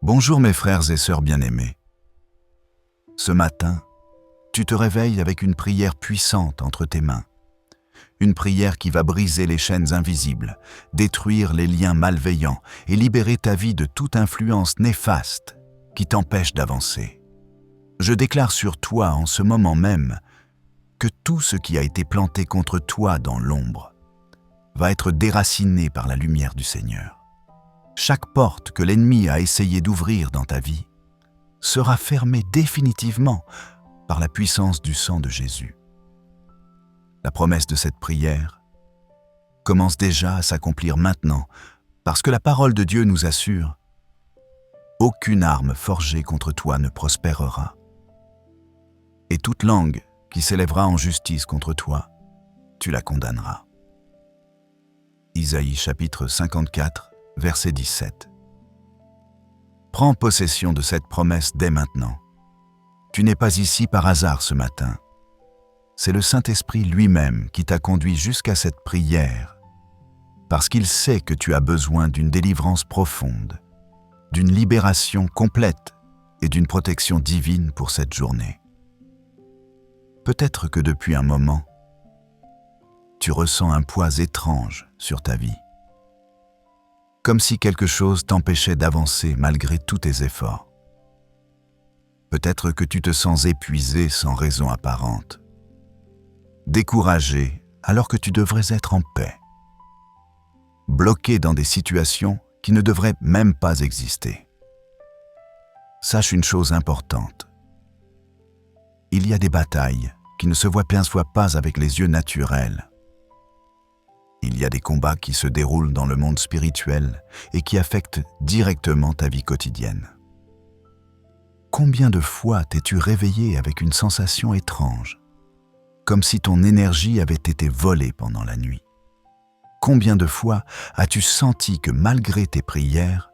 Bonjour mes frères et sœurs bien-aimés. Ce matin, tu te réveilles avec une prière puissante entre tes mains. Une prière qui va briser les chaînes invisibles, détruire les liens malveillants et libérer ta vie de toute influence néfaste qui t'empêche d'avancer. Je déclare sur toi en ce moment même que tout ce qui a été planté contre toi dans l'ombre va être déraciné par la lumière du Seigneur. Chaque porte que l'ennemi a essayé d'ouvrir dans ta vie sera fermée définitivement par la puissance du sang de Jésus. La promesse de cette prière commence déjà à s'accomplir maintenant parce que la parole de Dieu nous assure « Aucune arme forgée contre toi ne prospérera. Et toute langue qui s'élèvera en justice contre toi, tu la condamneras. » Isaïe chapitre 54, verset 17. Prends possession de cette promesse dès maintenant. Tu n'es pas ici par hasard ce matin. C'est le Saint-Esprit lui-même qui t'a conduit jusqu'à cette prière, parce qu'il sait que tu as besoin d'une délivrance profonde, d'une libération complète et d'une protection divine pour cette journée. Peut-être que depuis un moment, tu ressens un poids étrange sur ta vie, comme si quelque chose t'empêchait d'avancer malgré tous tes efforts. Peut-être que tu te sens épuisé sans raison apparente, découragé alors que tu devrais être en paix, bloqué dans des situations qui ne devraient même pas exister. Sache une chose importante. Il y a des batailles qui ne se voient bien soit pas avec les yeux naturels. Il y a des combats qui se déroulent dans le monde spirituel et qui affectent directement ta vie quotidienne. Combien de fois t'es-tu réveillé avec une sensation étrange, comme si ton énergie avait été volée pendant la nuit? Combien de fois as-tu senti que malgré tes prières,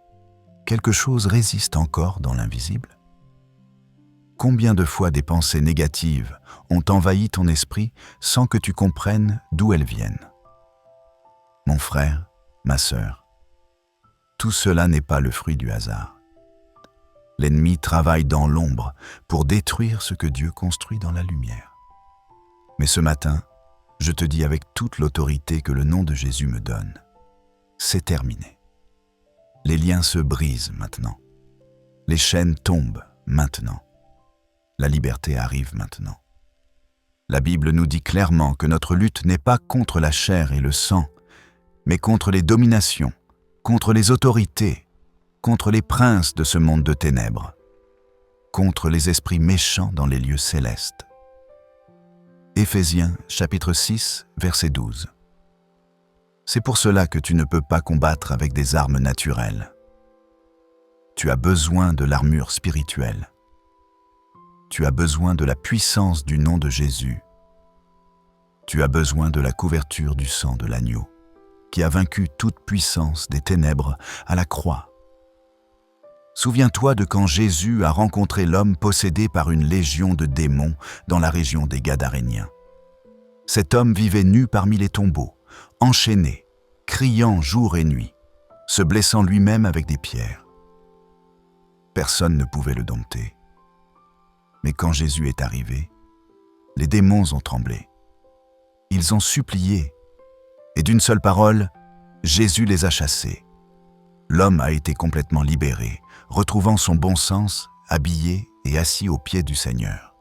quelque chose résiste encore dans l'invisible? Combien de fois des pensées négatives ont envahi ton esprit sans que tu comprennes d'où elles viennent? Mon frère, ma sœur, tout cela n'est pas le fruit du hasard. L'ennemi travaille dans l'ombre pour détruire ce que Dieu construit dans la lumière. Mais ce matin, je te dis avec toute l'autorité que le nom de Jésus me donne, c'est terminé. Les liens se brisent maintenant. Les chaînes tombent maintenant. La liberté arrive maintenant. La Bible nous dit clairement que notre lutte n'est pas contre la chair et le sang, mais contre les dominations, contre les autorités, contre les princes de ce monde de ténèbres, contre les esprits méchants dans les lieux célestes. Éphésiens chapitre 6, verset 12. C'est pour cela que tu ne peux pas combattre avec des armes naturelles. Tu as besoin de l'armure spirituelle. Tu as besoin de la puissance du nom de Jésus. Tu as besoin de la couverture du sang de l'agneau, qui a vaincu toute puissance des ténèbres à la croix. Souviens-toi de quand Jésus a rencontré l'homme possédé par une légion de démons dans la région des Gadaréniens. Cet homme vivait nu parmi les tombeaux, enchaîné, criant jour et nuit, se blessant lui-même avec des pierres. Personne ne pouvait le dompter. Mais quand Jésus est arrivé, les démons ont tremblé. Ils ont supplié, et d'une seule parole, Jésus les a chassés. L'homme a été complètement libéré, retrouvant son bon sens, habillé et assis aux pieds du Seigneur.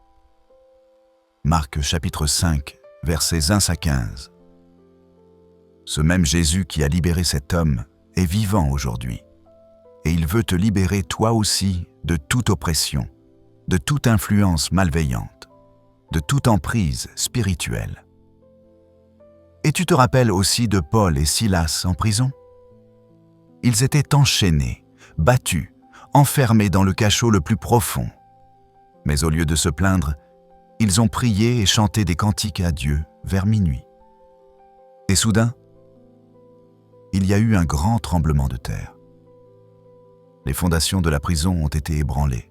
Marc chapitre 5, versets 1 à 15. Ce même Jésus qui a libéré cet homme est vivant aujourd'hui, et il veut te libérer toi aussi de toute oppression, de toute influence malveillante, de toute emprise spirituelle. Et tu te rappelles aussi de Paul et Silas en prison? Ils étaient enchaînés, battus, enfermés dans le cachot le plus profond. Mais au lieu de se plaindre, ils ont prié et chanté des cantiques à Dieu vers minuit. Et soudain, il y a eu un grand tremblement de terre. Les fondations de la prison ont été ébranlées.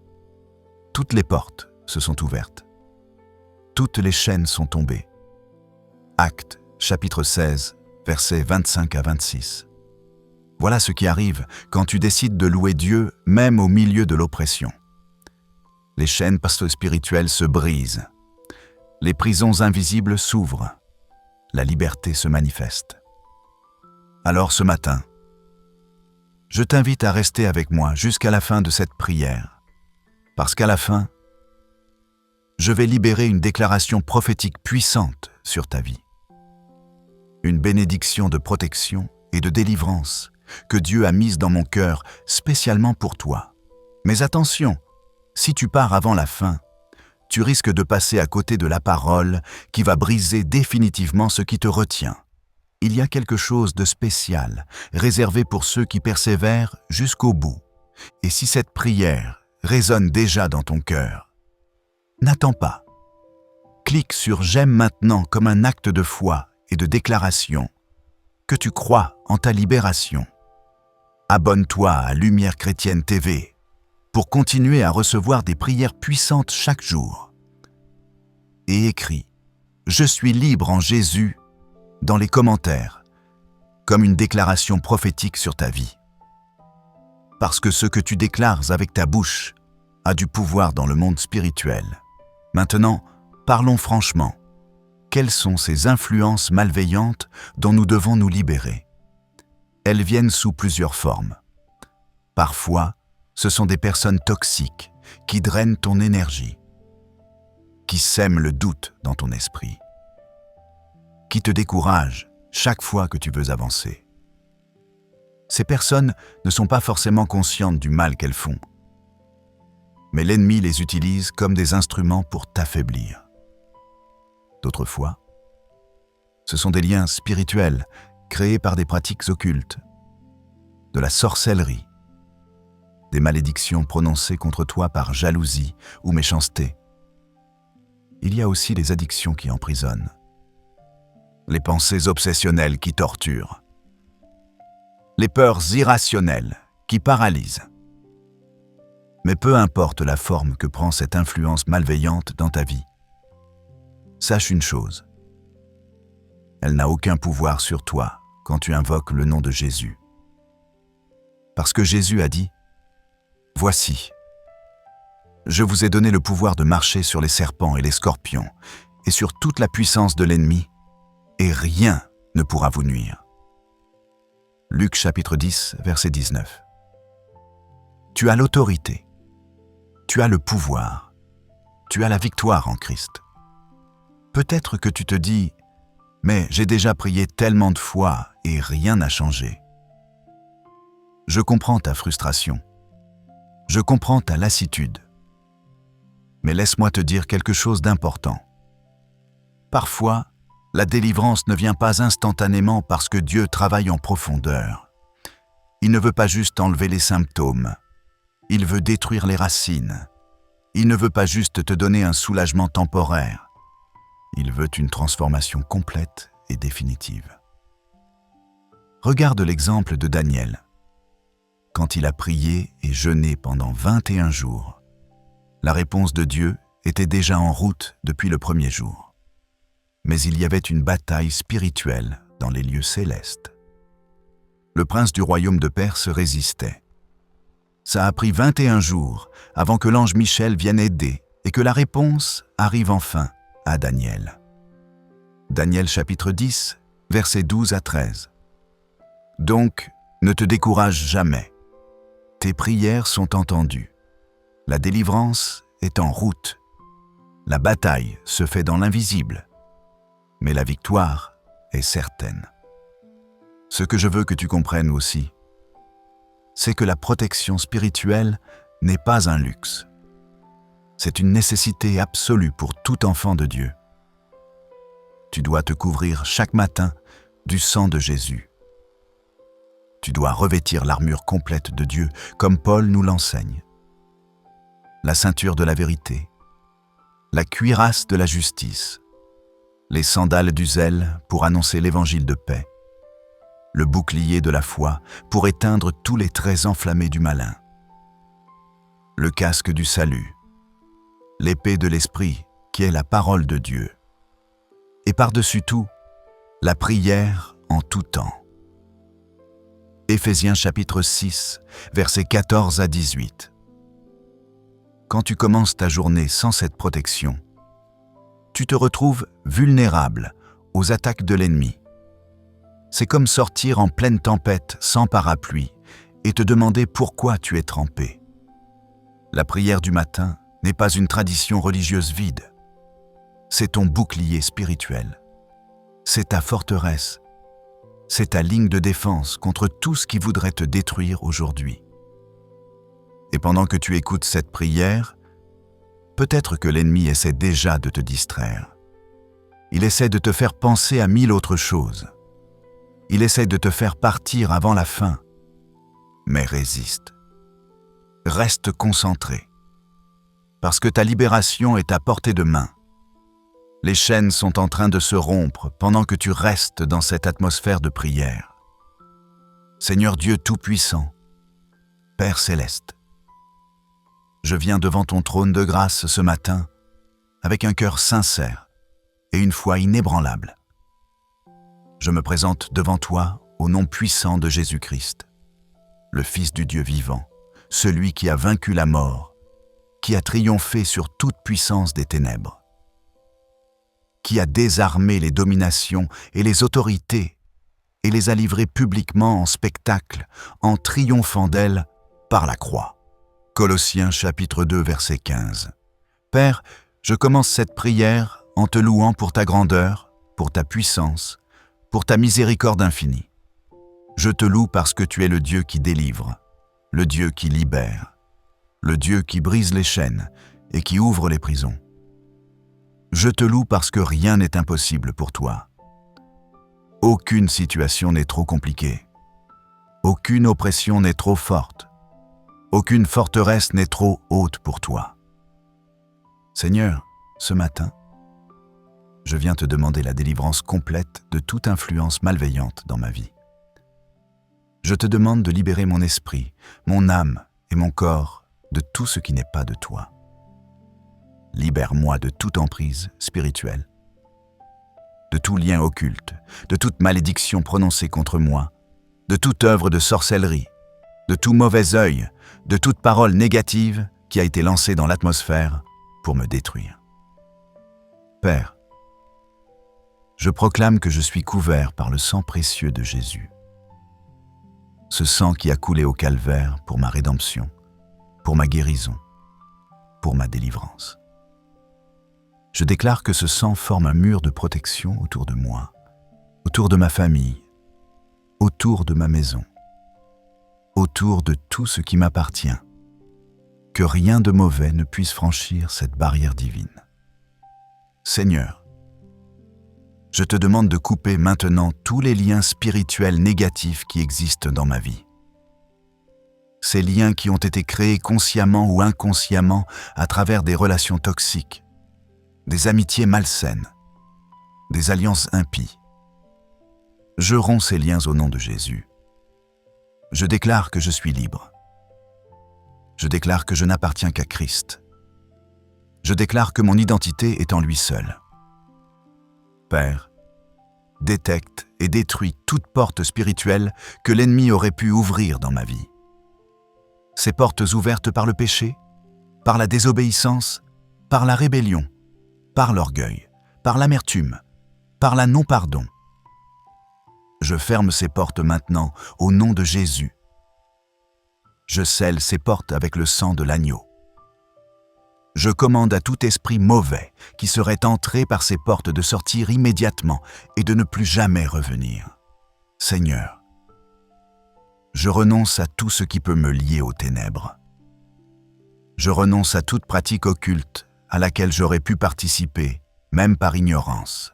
Toutes les portes se sont ouvertes. Toutes les chaînes sont tombées. Actes chapitre 16, versets 25 à 26. Voilà ce qui arrive quand tu décides de louer Dieu même au milieu de l'oppression. Les chaînes spirituelles se brisent. Les prisons invisibles s'ouvrent. La liberté se manifeste. Alors ce matin, je t'invite à rester avec moi jusqu'à la fin de cette prière, parce qu'à la fin, je vais libérer une déclaration prophétique puissante sur ta vie. Une bénédiction de protection et de délivrance que Dieu a mise dans mon cœur spécialement pour toi. Mais attention, si tu pars avant la fin, tu risques de passer à côté de la parole qui va briser définitivement ce qui te retient. Il y a quelque chose de spécial, réservé pour ceux qui persévèrent jusqu'au bout. Et si cette prière résonne déjà dans ton cœur, n'attends pas. Clique sur « J'aime maintenant » comme un acte de foi et de déclaration, que tu crois en ta libération. Abonne-toi à Lumière Chrétienne TV pour continuer à recevoir des prières puissantes chaque jour. Et écris « Je suis libre en Jésus » dans les commentaires, comme une déclaration prophétique sur ta vie. Parce que ce que tu déclares avec ta bouche a du pouvoir dans le monde spirituel. Maintenant, parlons franchement. Quelles sont ces influences malveillantes dont nous devons nous libérer? Elles viennent sous plusieurs formes. Parfois, ce sont des personnes toxiques qui drainent ton énergie, qui sèment le doute dans ton esprit, qui te découragent chaque fois que tu veux avancer. Ces personnes ne sont pas forcément conscientes du mal qu'elles font, mais l'ennemi les utilise comme des instruments pour t'affaiblir. D'autres fois, ce sont des liens spirituels créés par des pratiques occultes, de la sorcellerie, des malédictions prononcées contre toi par jalousie ou méchanceté. Il y a aussi les addictions qui emprisonnent, les pensées obsessionnelles qui torturent, les peurs irrationnelles qui paralysent. Mais peu importe la forme que prend cette influence malveillante dans ta vie, sache une chose, elle n'a aucun pouvoir sur toi quand tu invoques le nom de Jésus. Parce que Jésus a dit « Voici, je vous ai donné le pouvoir de marcher sur les serpents et les scorpions et sur toute la puissance de l'ennemi, et rien ne pourra vous nuire. » Luc chapitre 10, verset 19. Tu as l'autorité, tu as le pouvoir, tu as la victoire en Christ. Peut-être que tu te dis « Mais j'ai déjà prié tellement de fois et rien n'a changé. » Je comprends ta frustration, je comprends ta lassitude. Mais laisse-moi te dire quelque chose d'important. Parfois, la délivrance ne vient pas instantanément parce que Dieu travaille en profondeur. Il ne veut pas juste enlever les symptômes. Il veut détruire les racines. Il ne veut pas juste te donner un soulagement temporaire. Il veut une transformation complète et définitive. Regarde l'exemple de Daniel. Quand il a prié et jeûné pendant 21 jours, la réponse de Dieu était déjà en route depuis le premier jour. Mais il y avait une bataille spirituelle dans les lieux célestes. Le prince du royaume de Perse résistait. Ça a pris 21 jours avant que l'ange Michel vienne aider et que la réponse arrive enfin à Daniel. Daniel chapitre 10, versets 12 à 13. Donc, ne te décourage jamais. Tes prières sont entendues. La délivrance est en route. La bataille se fait dans l'invisible. Mais la victoire est certaine. Ce que je veux que tu comprennes aussi, c'est que la protection spirituelle n'est pas un luxe. C'est une nécessité absolue pour tout enfant de Dieu. Tu dois te couvrir chaque matin du sang de Jésus. Tu dois revêtir l'armure complète de Dieu, comme Paul nous l'enseigne. La ceinture de la vérité, la cuirasse de la justice, les sandales du zèle pour annoncer l'évangile de paix, le bouclier de la foi pour éteindre tous les traits enflammés du malin, le casque du salut, l'épée de l'esprit qui est la parole de Dieu, et par-dessus tout, la prière en tout temps. Éphésiens chapitre 6, versets 14 à 18. Quand tu commences ta journée sans cette protection, tu te retrouves vulnérable aux attaques de l'ennemi. C'est comme sortir en pleine tempête sans parapluie et te demander pourquoi tu es trempé. La prière du matin n'est pas une tradition religieuse vide. C'est ton bouclier spirituel. C'est ta forteresse. C'est ta ligne de défense contre tout ce qui voudrait te détruire aujourd'hui. Et pendant que tu écoutes cette prière, peut-être que l'ennemi essaie déjà de te distraire. Il essaie de te faire penser à 1000 autres choses. Il essaie de te faire partir avant la fin. Mais résiste. Reste concentré. Parce que ta libération est à portée de main. Les chaînes sont en train de se rompre pendant que tu restes dans cette atmosphère de prière. Seigneur Dieu Tout-Puissant, Père Céleste, je viens devant ton trône de grâce ce matin avec un cœur sincère et une foi inébranlable. Je me présente devant toi au nom puissant de Jésus-Christ, le Fils du Dieu vivant, celui qui a vaincu la mort, qui a triomphé sur toute puissance des ténèbres, qui a désarmé les dominations et les autorités et les a livrées publiquement en spectacle, en triomphant d'elles par la croix. Colossiens chapitre 2, verset 15. Père, je commence cette prière en te louant pour ta grandeur, pour ta puissance, pour ta miséricorde infinie. Je te loue parce que tu es le Dieu qui délivre, le Dieu qui libère, le Dieu qui brise les chaînes et qui ouvre les prisons. Je te loue parce que rien n'est impossible pour toi. Aucune situation n'est trop compliquée. Aucune oppression n'est trop forte. Aucune forteresse n'est trop haute pour toi. Seigneur, ce matin, je viens te demander la délivrance complète de toute influence malveillante dans ma vie. Je te demande de libérer mon esprit, mon âme et mon corps de tout ce qui n'est pas de toi. Libère-moi de toute emprise spirituelle, de tout lien occulte, de toute malédiction prononcée contre moi, de toute œuvre de sorcellerie, de tout mauvais œil, de toute parole négative qui a été lancée dans l'atmosphère pour me détruire. Père, je proclame que je suis couvert par le sang précieux de Jésus. Ce sang qui a coulé au calvaire pour ma rédemption, pour ma guérison, pour ma délivrance. Je déclare que ce sang forme un mur de protection autour de moi, autour de ma famille, autour de ma maison, autour de tout ce qui m'appartient, que rien de mauvais ne puisse franchir cette barrière divine. Seigneur, je te demande de couper maintenant tous les liens spirituels négatifs qui existent dans ma vie. Ces liens qui ont été créés consciemment ou inconsciemment à travers des relations toxiques, des amitiés malsaines, des alliances impies. Je romps ces liens au nom de Jésus. Je déclare que je suis libre. Je déclare que je n'appartiens qu'à Christ. Je déclare que mon identité est en lui seul. Père, détecte et détruis toute porte spirituelle que l'ennemi aurait pu ouvrir dans ma vie. Ces portes ouvertes par le péché, par la désobéissance, par la rébellion, par l'orgueil, par l'amertume, par la non-pardon. Je ferme ces portes maintenant au nom de Jésus. Je scelle ces portes avec le sang de l'agneau. Je commande à tout esprit mauvais qui serait entré par ces portes de sortir immédiatement et de ne plus jamais revenir. Seigneur, je renonce à tout ce qui peut me lier aux ténèbres. Je renonce à toute pratique occulte à laquelle j'aurais pu participer, même par ignorance.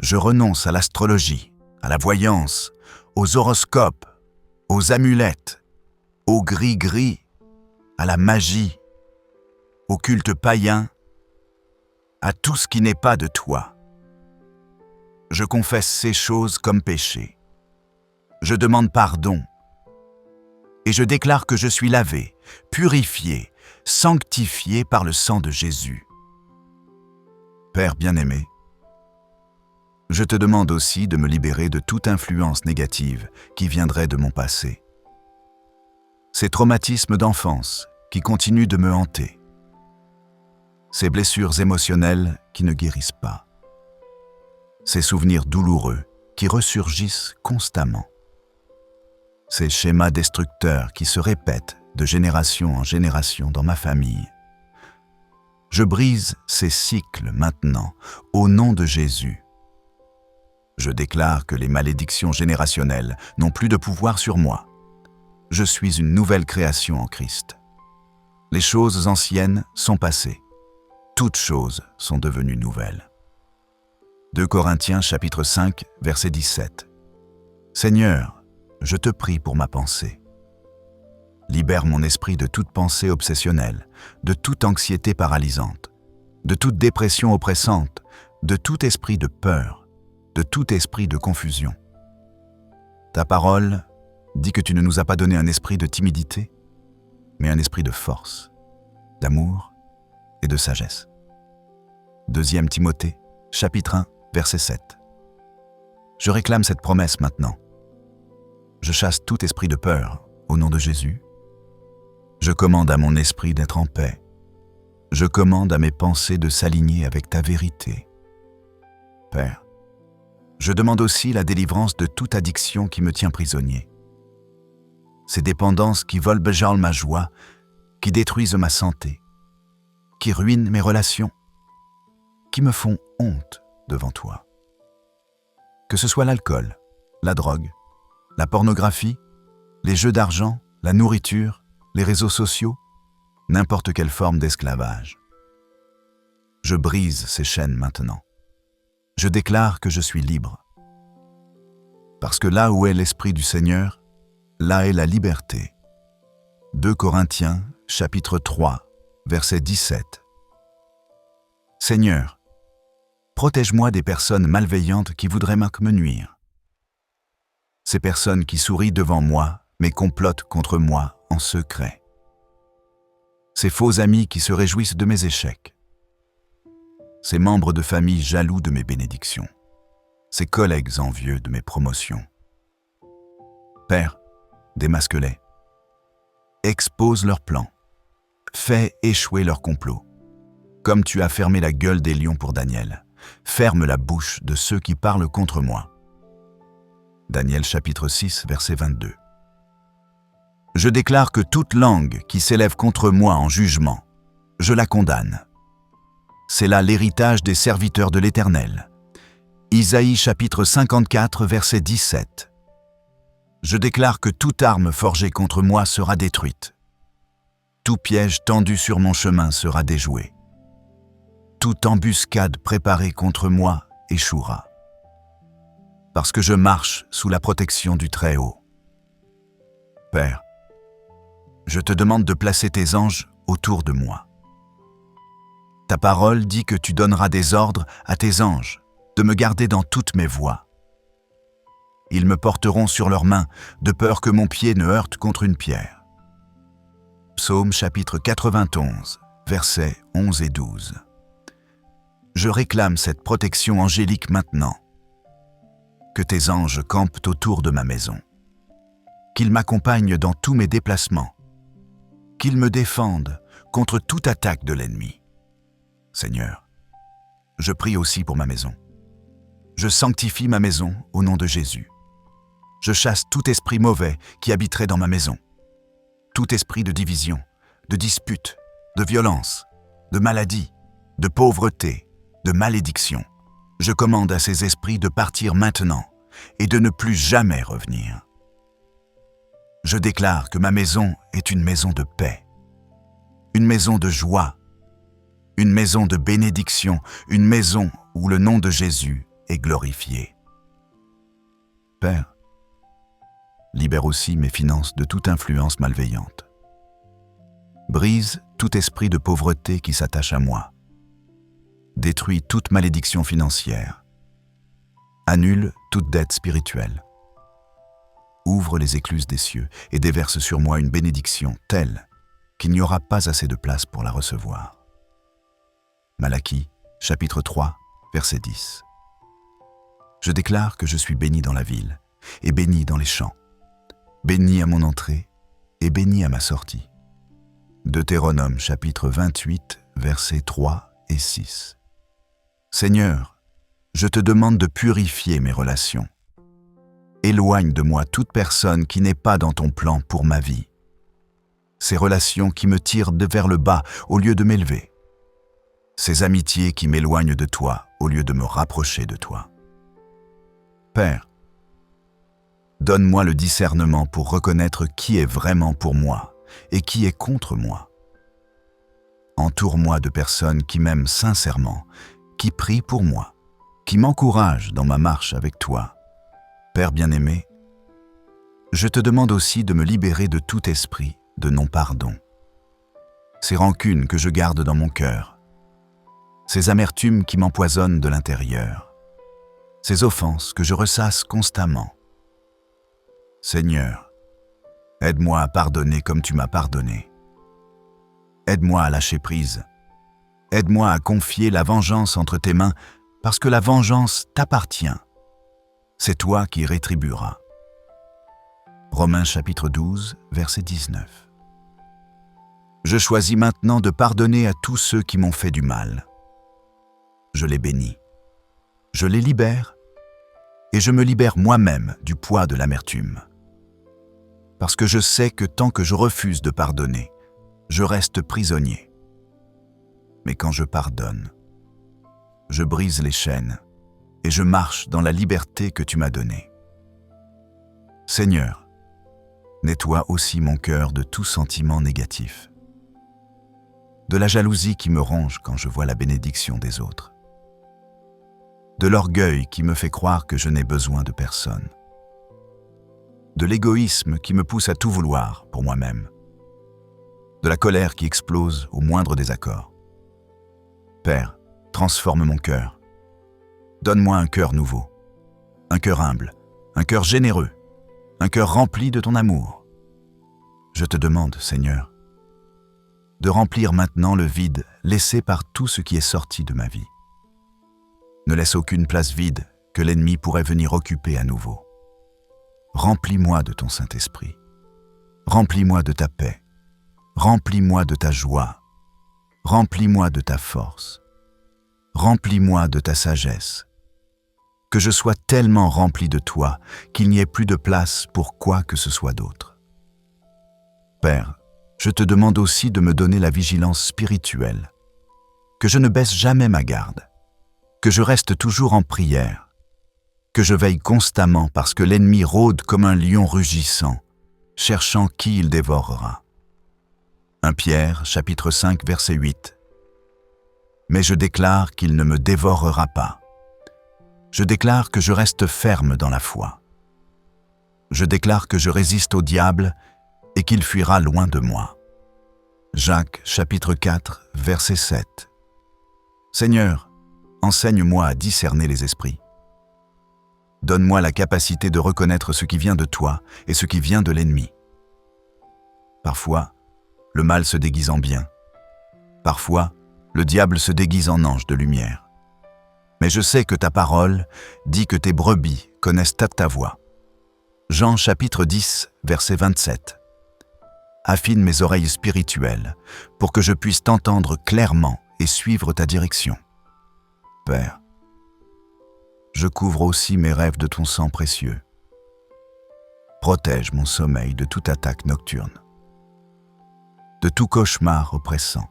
Je renonce à l'astrologie, à la voyance, aux horoscopes, aux amulettes, au gris-gris, à la magie, au culte païen, à tout ce qui n'est pas de toi. Je confesse ces choses comme péché. Je demande pardon et je déclare que je suis lavé, purifié, sanctifié par le sang de Jésus. Père bien-aimé, Je te demande aussi de me libérer de toute influence négative qui viendrait de mon passé. Ces traumatismes d'enfance qui continuent de me hanter. Ces blessures émotionnelles qui ne guérissent pas. Ces souvenirs douloureux qui ressurgissent constamment. Ces schémas destructeurs qui se répètent de génération en génération dans ma famille. Je brise ces cycles maintenant, au nom de Jésus. Je déclare que les malédictions générationnelles n'ont plus de pouvoir sur moi. Je suis une nouvelle création en Christ. Les choses anciennes sont passées. Toutes choses sont devenues nouvelles. 2 Corinthiens chapitre 5, verset 17. Seigneur, je te prie pour ma pensée. Libère mon esprit de toute pensée obsessionnelle, de toute anxiété paralysante, de toute dépression oppressante, de tout esprit de peur, de tout esprit de confusion. Ta parole dit que tu ne nous as pas donné un esprit de timidité, mais un esprit de force, d'amour et de sagesse. 2 Timothée, chapitre 1, verset 7. Je réclame cette promesse maintenant. Je chasse tout esprit de peur au nom de Jésus. Je commande à mon esprit d'être en paix. Je commande à mes pensées de s'aligner avec ta vérité. Père, je demande aussi la délivrance de toute addiction qui me tient prisonnier. Ces dépendances qui volent ma joie, qui détruisent ma santé, qui ruinent mes relations, qui me font honte devant toi. Que ce soit l'alcool, la drogue, la pornographie, les jeux d'argent, la nourriture, les réseaux sociaux, n'importe quelle forme d'esclavage. Je brise ces chaînes maintenant. Je déclare que je suis libre. Parce que là où est l'Esprit du Seigneur, là est la liberté. 2 Corinthiens, chapitre 3, verset 17. Seigneur, protège-moi des personnes malveillantes qui voudraient me nuire. Ces personnes qui sourient devant moi, mais complotent contre moi en secret. Ces faux amis qui se réjouissent de mes échecs. Ces membres de famille jaloux de mes bénédictions. Ces collègues envieux de mes promotions. Père, démasque-les. Expose leurs plans. Fais échouer leurs complots. Comme tu as fermé la gueule des lions pour Daniel, ferme la bouche de ceux qui parlent contre moi. Daniel chapitre 6, verset 22. Je déclare que toute langue qui s'élève contre moi en jugement, je la condamne. C'est là l'héritage des serviteurs de l'Éternel. Isaïe chapitre 54, verset 17. Je déclare que toute arme forgée contre moi sera détruite. Tout piège tendu sur mon chemin sera déjoué. Toute embuscade préparée contre moi échouera. Parce que je marche sous la protection du Très-Haut. Père, je te demande de placer tes anges autour de moi. Ta parole dit que tu donneras des ordres à tes anges de me garder dans toutes mes voies. Ils me porteront sur leurs mains, de peur que mon pied ne heurte contre une pierre. Psaume chapitre 91, versets 11 et 12. Je réclame cette protection angélique maintenant. Que tes anges campent autour de ma maison. Qu'ils m'accompagnent dans tous mes déplacements. Qu'ils me défendent contre toute attaque de l'ennemi. Seigneur, je prie aussi pour ma maison. Je sanctifie ma maison au nom de Jésus. Je chasse tout esprit mauvais qui habiterait dans ma maison. Tout esprit de division, de dispute, de violence, de maladie, de pauvreté, de malédiction. Je commande à ces esprits de partir maintenant et de ne plus jamais revenir. Je déclare que ma maison est une maison de paix, une maison de joie, une maison de bénédiction, une maison où le nom de Jésus est glorifié. Père, libère aussi mes finances de toute influence malveillante. Brise tout esprit de pauvreté qui s'attache à moi. Détruis toute malédiction financière. Annule toute dette spirituelle. Ouvre les écluses des cieux et déverse sur moi une bénédiction telle qu'il n'y aura pas assez de place pour la recevoir. Malachie, chapitre 3, verset 10. Je déclare que je suis béni dans la ville et béni dans les champs, béni à mon entrée et béni à ma sortie. Deutéronome chapitre 28, versets 3 et 6. Seigneur, je te demande de purifier mes relations. Éloigne de moi toute personne qui n'est pas dans ton plan pour ma vie. Ces relations qui me tirent vers le bas au lieu de m'élever. Ces amitiés qui m'éloignent de toi au lieu de me rapprocher de toi. Père, donne-moi le discernement pour reconnaître qui est vraiment pour moi et qui est contre moi. Entoure-moi de personnes qui m'aiment sincèrement, qui prient pour moi, qui m'encouragent dans ma marche avec toi. Père bien-aimé, je te demande aussi de me libérer de tout esprit de non-pardon. Ces rancunes que je garde dans mon cœur, ces amertumes qui m'empoisonnent de l'intérieur, ces offenses que je ressasse constamment. Seigneur, aide-moi à pardonner comme tu m'as pardonné. Aide-moi à lâcher prise. Aide-moi à confier la vengeance entre tes mains parce que la vengeance t'appartient. C'est toi qui rétribueras. Romains chapitre 12, verset 19. Je choisis maintenant de pardonner à tous ceux qui m'ont fait du mal. Je les bénis. Je les libère et je me libère moi-même du poids de l'amertume. Parce que je sais que tant que je refuse de pardonner, je reste prisonnier. Mais quand je pardonne, je brise les chaînes et je marche dans la liberté que tu m'as donnée. Seigneur, nettoie aussi mon cœur de tout sentiment négatif, de la jalousie qui me ronge quand je vois la bénédiction des autres, de l'orgueil qui me fait croire que je n'ai besoin de personne, de l'égoïsme qui me pousse à tout vouloir pour moi-même, de la colère qui explose au moindre désaccord. Père, transforme mon cœur. Donne-moi un cœur nouveau, un cœur humble, un cœur généreux, un cœur rempli de ton amour. Je te demande, Seigneur, de remplir maintenant le vide laissé par tout ce qui est sorti de ma vie. Ne laisse aucune place vide que l'ennemi pourrait venir occuper à nouveau. Remplis-moi de ton Saint-Esprit. Remplis-moi de ta paix. Remplis-moi de ta joie. Remplis-moi de ta force. Remplis-moi de ta sagesse. Que je sois tellement rempli de toi qu'il n'y ait plus de place pour quoi que ce soit d'autre. Père, je te demande aussi de me donner la vigilance spirituelle, que je ne baisse jamais ma garde, que je reste toujours en prière, que je veille constamment parce que l'ennemi rôde comme un lion rugissant, cherchant qui il dévorera. 1 Pierre, chapitre 5, verset 8. Mais je déclare qu'il ne me dévorera pas. Je déclare que je reste ferme dans la foi. Je déclare que je résiste au diable et qu'il fuira loin de moi. Jacques, chapitre 4, verset 7. Seigneur, enseigne-moi à discerner les esprits. Donne-moi la capacité de reconnaître ce qui vient de toi et ce qui vient de l'ennemi. Parfois, le mal se déguise en bien. Parfois, le diable se déguise en ange de lumière. Mais je sais que ta parole dit que tes brebis connaissent ta voix. Jean chapitre 10, verset 27. Affine mes oreilles spirituelles pour que je puisse t'entendre clairement et suivre ta direction. Père, je couvre aussi mes rêves de ton sang précieux. Protège mon sommeil de toute attaque nocturne, de tout cauchemar oppressant,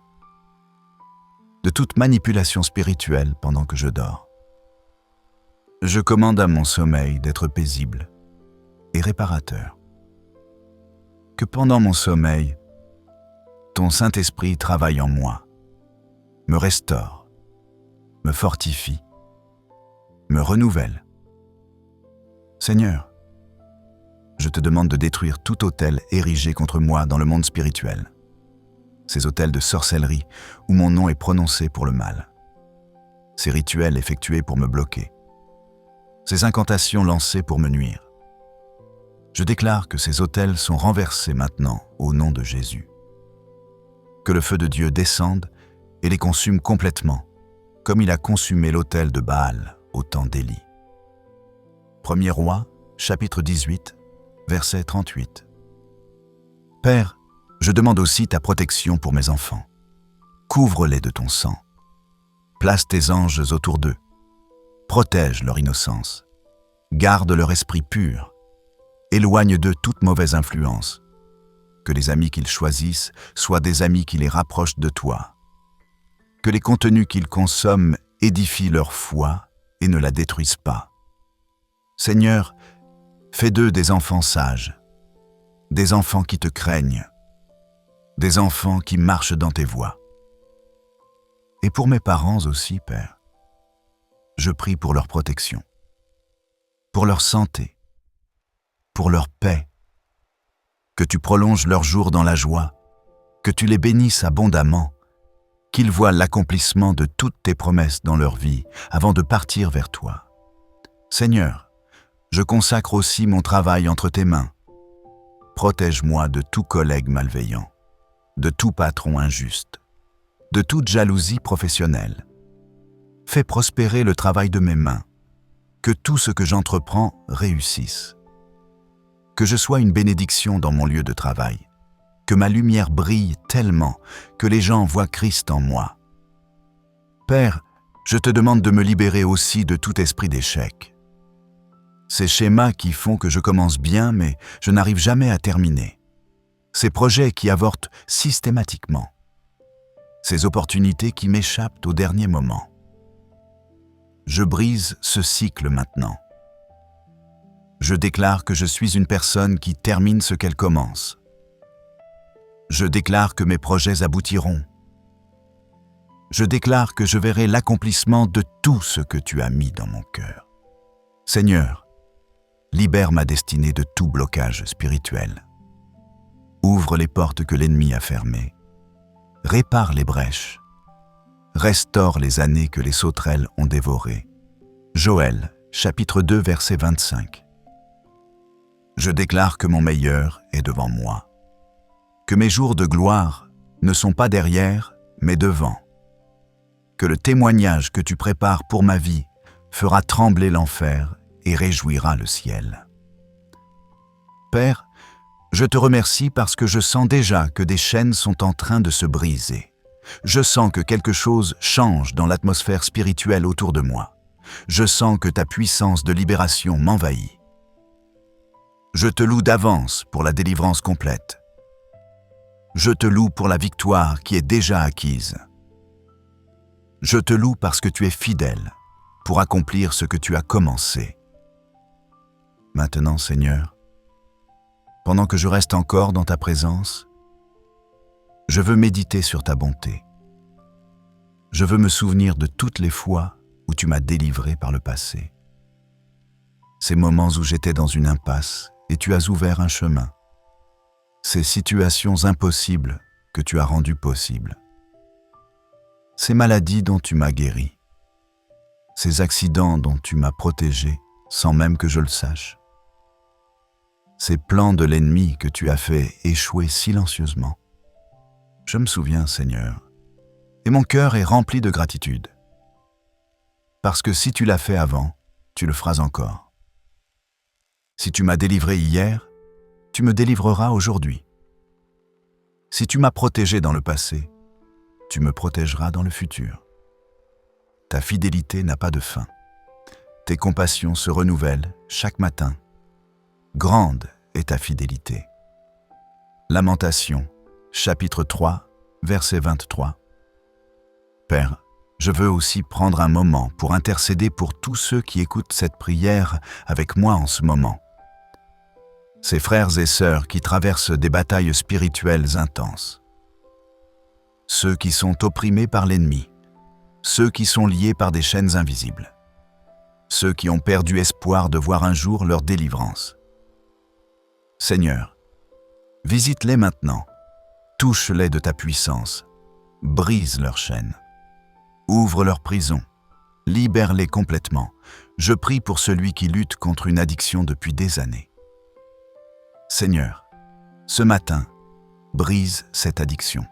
de toute manipulation spirituelle pendant que je dors. Je commande à mon sommeil d'être paisible et réparateur. Que pendant mon sommeil, ton Saint-Esprit travaille en moi, me restaure, me fortifie, me renouvelle. Seigneur, je te demande de détruire tout autel érigé contre moi dans le monde spirituel. Ces autels de sorcellerie où mon nom est prononcé pour le mal. Ces rituels effectués pour me bloquer. Ces incantations lancées pour me nuire. Je déclare que ces autels sont renversés maintenant au nom de Jésus. Que le feu de Dieu descende et les consume complètement, comme il a consumé l'autel de Baal au temps d'Élie. 1er Roi, chapitre 18, verset 38. Père, je demande aussi ta protection pour mes enfants. Couvre-les de ton sang. Place tes anges autour d'eux. Protège leur innocence. Garde leur esprit pur. Éloigne d'eux toute mauvaise influence. Que les amis qu'ils choisissent soient des amis qui les rapprochent de toi. Que les contenus qu'ils consomment édifient leur foi et ne la détruisent pas. Seigneur, fais d'eux des enfants sages, des enfants qui te craignent, des enfants qui marchent dans tes voies. Et pour mes parents aussi, Père, je prie pour leur protection, pour leur santé, pour leur paix, que tu prolonges leurs jours dans la joie, que tu les bénisses abondamment, qu'ils voient l'accomplissement de toutes tes promesses dans leur vie avant de partir vers toi. Seigneur, je consacre aussi mon travail entre tes mains. Protège-moi de tout collègue malveillant, de tout patron injuste, de toute jalousie professionnelle. Fais prospérer le travail de mes mains, que tout ce que j'entreprends réussisse. Que je sois une bénédiction dans mon lieu de travail, que ma lumière brille tellement que les gens voient Christ en moi. Père, je te demande de me libérer aussi de tout esprit d'échec. Ces schémas qui font que je commence bien mais je n'arrive jamais à terminer. Ces projets qui avortent systématiquement. Ces opportunités qui m'échappent au dernier moment. Je brise ce cycle maintenant. Je déclare que je suis une personne qui termine ce qu'elle commence. Je déclare que mes projets aboutiront. Je déclare que je verrai l'accomplissement de tout ce que tu as mis dans mon cœur. Seigneur, libère ma destinée de tout blocage spirituel. Ouvre les portes que l'ennemi a fermées. Répare les brèches. Restaure les années que les sauterelles ont dévorées. Joël, chapitre 2, verset 25. Je déclare que mon meilleur est devant moi. Que mes jours de gloire ne sont pas derrière, mais devant. Que le témoignage que tu prépares pour ma vie fera trembler l'enfer et réjouira le ciel. Père, je te remercie parce que je sens déjà que des chaînes sont en train de se briser. Je sens que quelque chose change dans l'atmosphère spirituelle autour de moi. Je sens que ta puissance de libération m'envahit. Je te loue d'avance pour la délivrance complète. Je te loue pour la victoire qui est déjà acquise. Je te loue parce que tu es fidèle pour accomplir ce que tu as commencé. Maintenant, Seigneur, pendant que je reste encore dans ta présence, je veux méditer sur ta bonté. Je veux me souvenir de toutes les fois où tu m'as délivré par le passé. Ces moments où j'étais dans une impasse et tu as ouvert un chemin. Ces situations impossibles que tu as rendues possibles. Ces maladies dont tu m'as guéri. Ces accidents dont tu m'as protégé sans même que je le sache. Ces plans de l'ennemi que tu as fait échouer silencieusement. Je me souviens, Seigneur, et mon cœur est rempli de gratitude. Parce que si tu l'as fait avant, tu le feras encore. Si tu m'as délivré hier, tu me délivreras aujourd'hui. Si tu m'as protégé dans le passé, tu me protégeras dans le futur. Ta fidélité n'a pas de fin. Tes compassions se renouvellent chaque matin. Grande est ta fidélité. Lamentation, chapitre 3, verset 23. Père, je veux aussi prendre un moment pour intercéder pour tous ceux qui écoutent cette prière avec moi en ce moment. Ces frères et sœurs qui traversent des batailles spirituelles intenses. Ceux qui sont opprimés par l'ennemi, ceux qui sont liés par des chaînes invisibles, ceux qui ont perdu espoir de voir un jour leur délivrance. Seigneur, visite-les maintenant, touche-les de ta puissance, brise leurs chaînes, ouvre leurs prisons, libère-les complètement. Je prie pour celui qui lutte contre une addiction depuis des années. Seigneur, ce matin, brise cette addiction.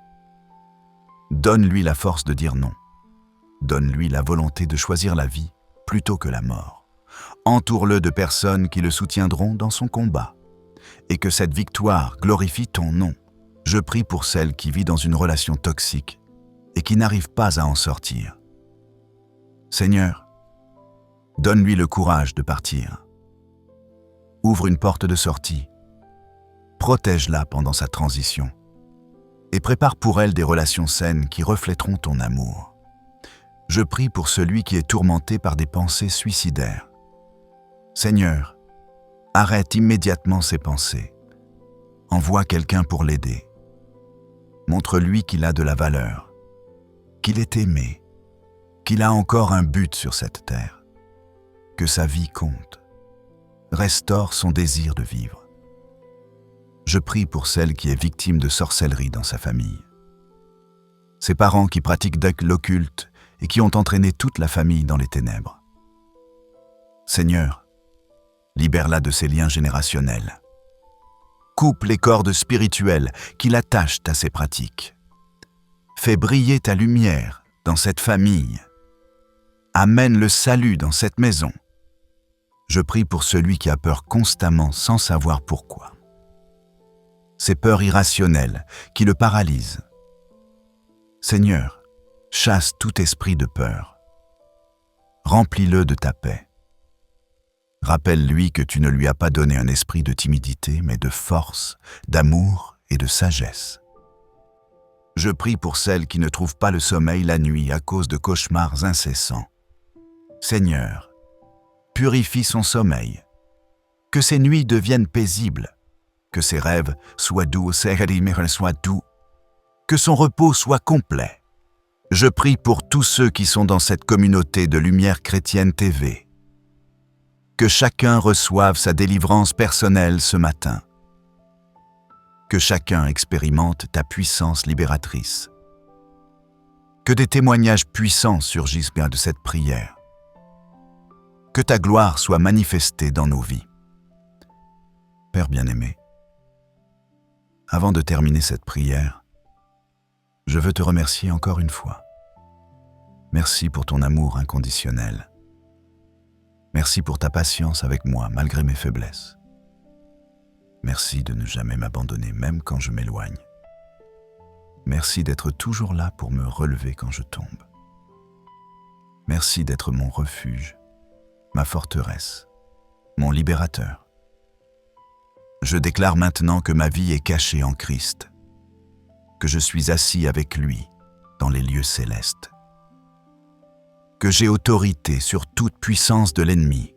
Donne-lui la force de dire non. Donne-lui la volonté de choisir la vie plutôt que la mort. Entoure-le de personnes qui le soutiendront dans son combat. Et que cette victoire glorifie ton nom. Je prie pour celle qui vit dans une relation toxique et qui n'arrive pas à en sortir. Seigneur, donne-lui le courage de partir. Ouvre une porte de sortie. Protège-la pendant sa transition. Et prépare pour elle des relations saines qui reflèteront ton amour. Je prie pour celui qui est tourmenté par des pensées suicidaires. Seigneur, arrête immédiatement ses pensées. Envoie quelqu'un pour l'aider. Montre-lui qu'il a de la valeur, qu'il est aimé, qu'il a encore un but sur cette terre, que sa vie compte. Restaure son désir de vivre. Je prie pour celle qui est victime de sorcellerie dans sa famille. Ses parents qui pratiquent l'occulte et qui ont entraîné toute la famille dans les ténèbres. Seigneur, libère-la de ses liens générationnels. Coupe les cordes spirituelles qui l'attachent à ces pratiques. Fais briller ta lumière dans cette famille. Amène le salut dans cette maison. Je prie pour celui qui a peur constamment sans savoir pourquoi. Ces peurs irrationnelles qui le paralysent. Seigneur, chasse tout esprit de peur. Remplis-le de ta paix. Rappelle-lui que tu ne lui as pas donné un esprit de timidité, mais de force, d'amour et de sagesse. Je prie pour celles qui ne trouvent pas le sommeil la nuit à cause de cauchemars incessants. Seigneur, purifie son sommeil. Que ses nuits deviennent paisibles. Que ses rêves soient doux, que son repos soit complet. Je prie pour tous ceux qui sont dans cette communauté de Lumière Chrétienne TV. Que chacun reçoive sa délivrance personnelle ce matin. Que chacun expérimente ta puissance libératrice. Que des témoignages puissants surgissent bien de cette prière. Que ta gloire soit manifestée dans nos vies. Père bien-aimé, avant de terminer cette prière, je veux te remercier encore une fois. Merci pour ton amour inconditionnel. Merci pour ta patience avec moi malgré mes faiblesses. Merci de ne jamais m'abandonner même quand je m'éloigne. Merci d'être toujours là pour me relever quand je tombe. Merci d'être mon refuge, ma forteresse, mon libérateur. Je déclare maintenant que ma vie est cachée en Christ, que je suis assis avec lui dans les lieux célestes, que j'ai autorité sur toute puissance de l'ennemi,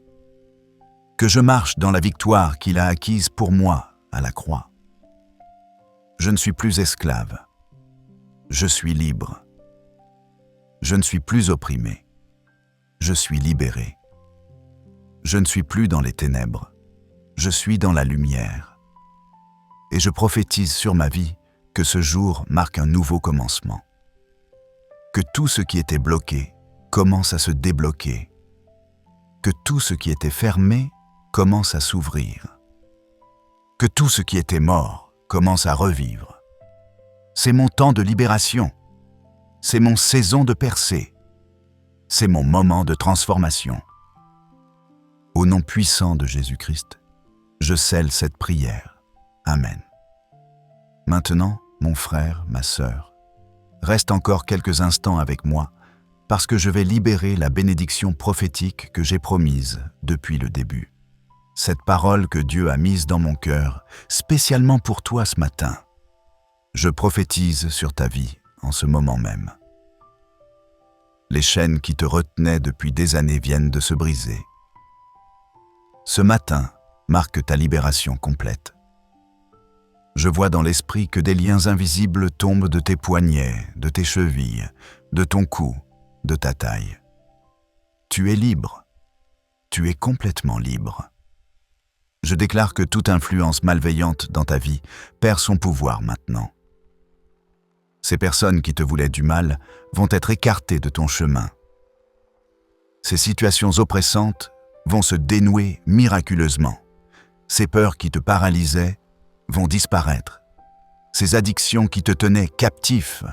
que je marche dans la victoire qu'il a acquise pour moi à la croix. Je ne suis plus esclave, je suis libre. Je ne suis plus opprimé, je suis libéré. Je ne suis plus dans les ténèbres, je suis dans la lumière. Et je prophétise sur ma vie que ce jour marque un nouveau commencement. Que tout ce qui était bloqué commence à se débloquer. Que tout ce qui était fermé commence à s'ouvrir. Que tout ce qui était mort commence à revivre. C'est mon temps de libération. C'est mon saison de percée. C'est mon moment de transformation. Au nom puissant de Jésus-Christ, je scelle cette prière. Amen. Maintenant, mon frère, ma sœur, reste encore quelques instants avec moi parce que je vais libérer la bénédiction prophétique que j'ai promise depuis le début. Cette parole que Dieu a mise dans mon cœur, spécialement pour toi ce matin. Je prophétise sur ta vie en ce moment même. Les chaînes qui te retenaient depuis des années viennent de se briser. Ce matin marque ta libération complète. Je vois dans l'esprit que des liens invisibles tombent de tes poignets, de tes chevilles, de ton cou, de ta taille. Tu es libre. Tu es complètement libre. Je déclare que toute influence malveillante dans ta vie perd son pouvoir maintenant. Ces personnes qui te voulaient du mal vont être écartées de ton chemin. Ces situations oppressantes vont se dénouer miraculeusement. Ces peurs qui te paralysaient vont disparaître. Ces addictions qui te tenaient captif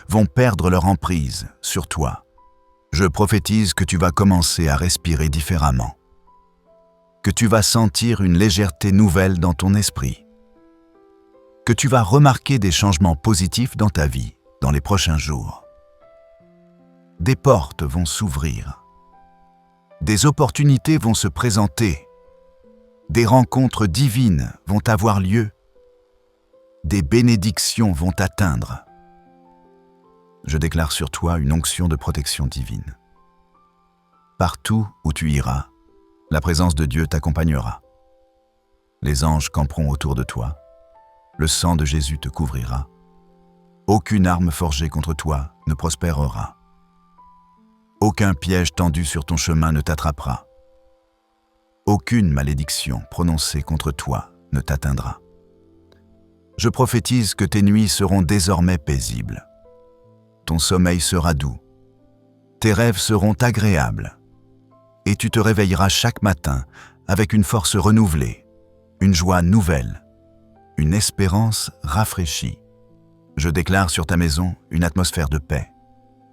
vont perdre leur emprise sur toi. Je prophétise que tu vas commencer à respirer différemment. que tu vas sentir une légèreté nouvelle dans ton esprit, que tu vas remarquer des changements positifs dans ta vie dans les prochains jours. Des portes vont s'ouvrir, des opportunités vont se présenter, des rencontres divines vont avoir lieu, des bénédictions vont t'atteindre. Je déclare sur toi une onction de protection divine. Partout où tu iras, la présence de Dieu t'accompagnera. Les anges camperont autour de toi. Le sang de Jésus te couvrira. Aucune arme forgée contre toi ne prospérera. Aucun piège tendu sur ton chemin ne t'attrapera. Aucune malédiction prononcée contre toi ne t'atteindra. Je prophétise que tes nuits seront désormais paisibles. Ton sommeil sera doux. Tes rêves seront agréables. Et tu te réveilleras chaque matin avec une force renouvelée, une joie nouvelle, une espérance rafraîchie. Je déclare sur ta maison une atmosphère de paix.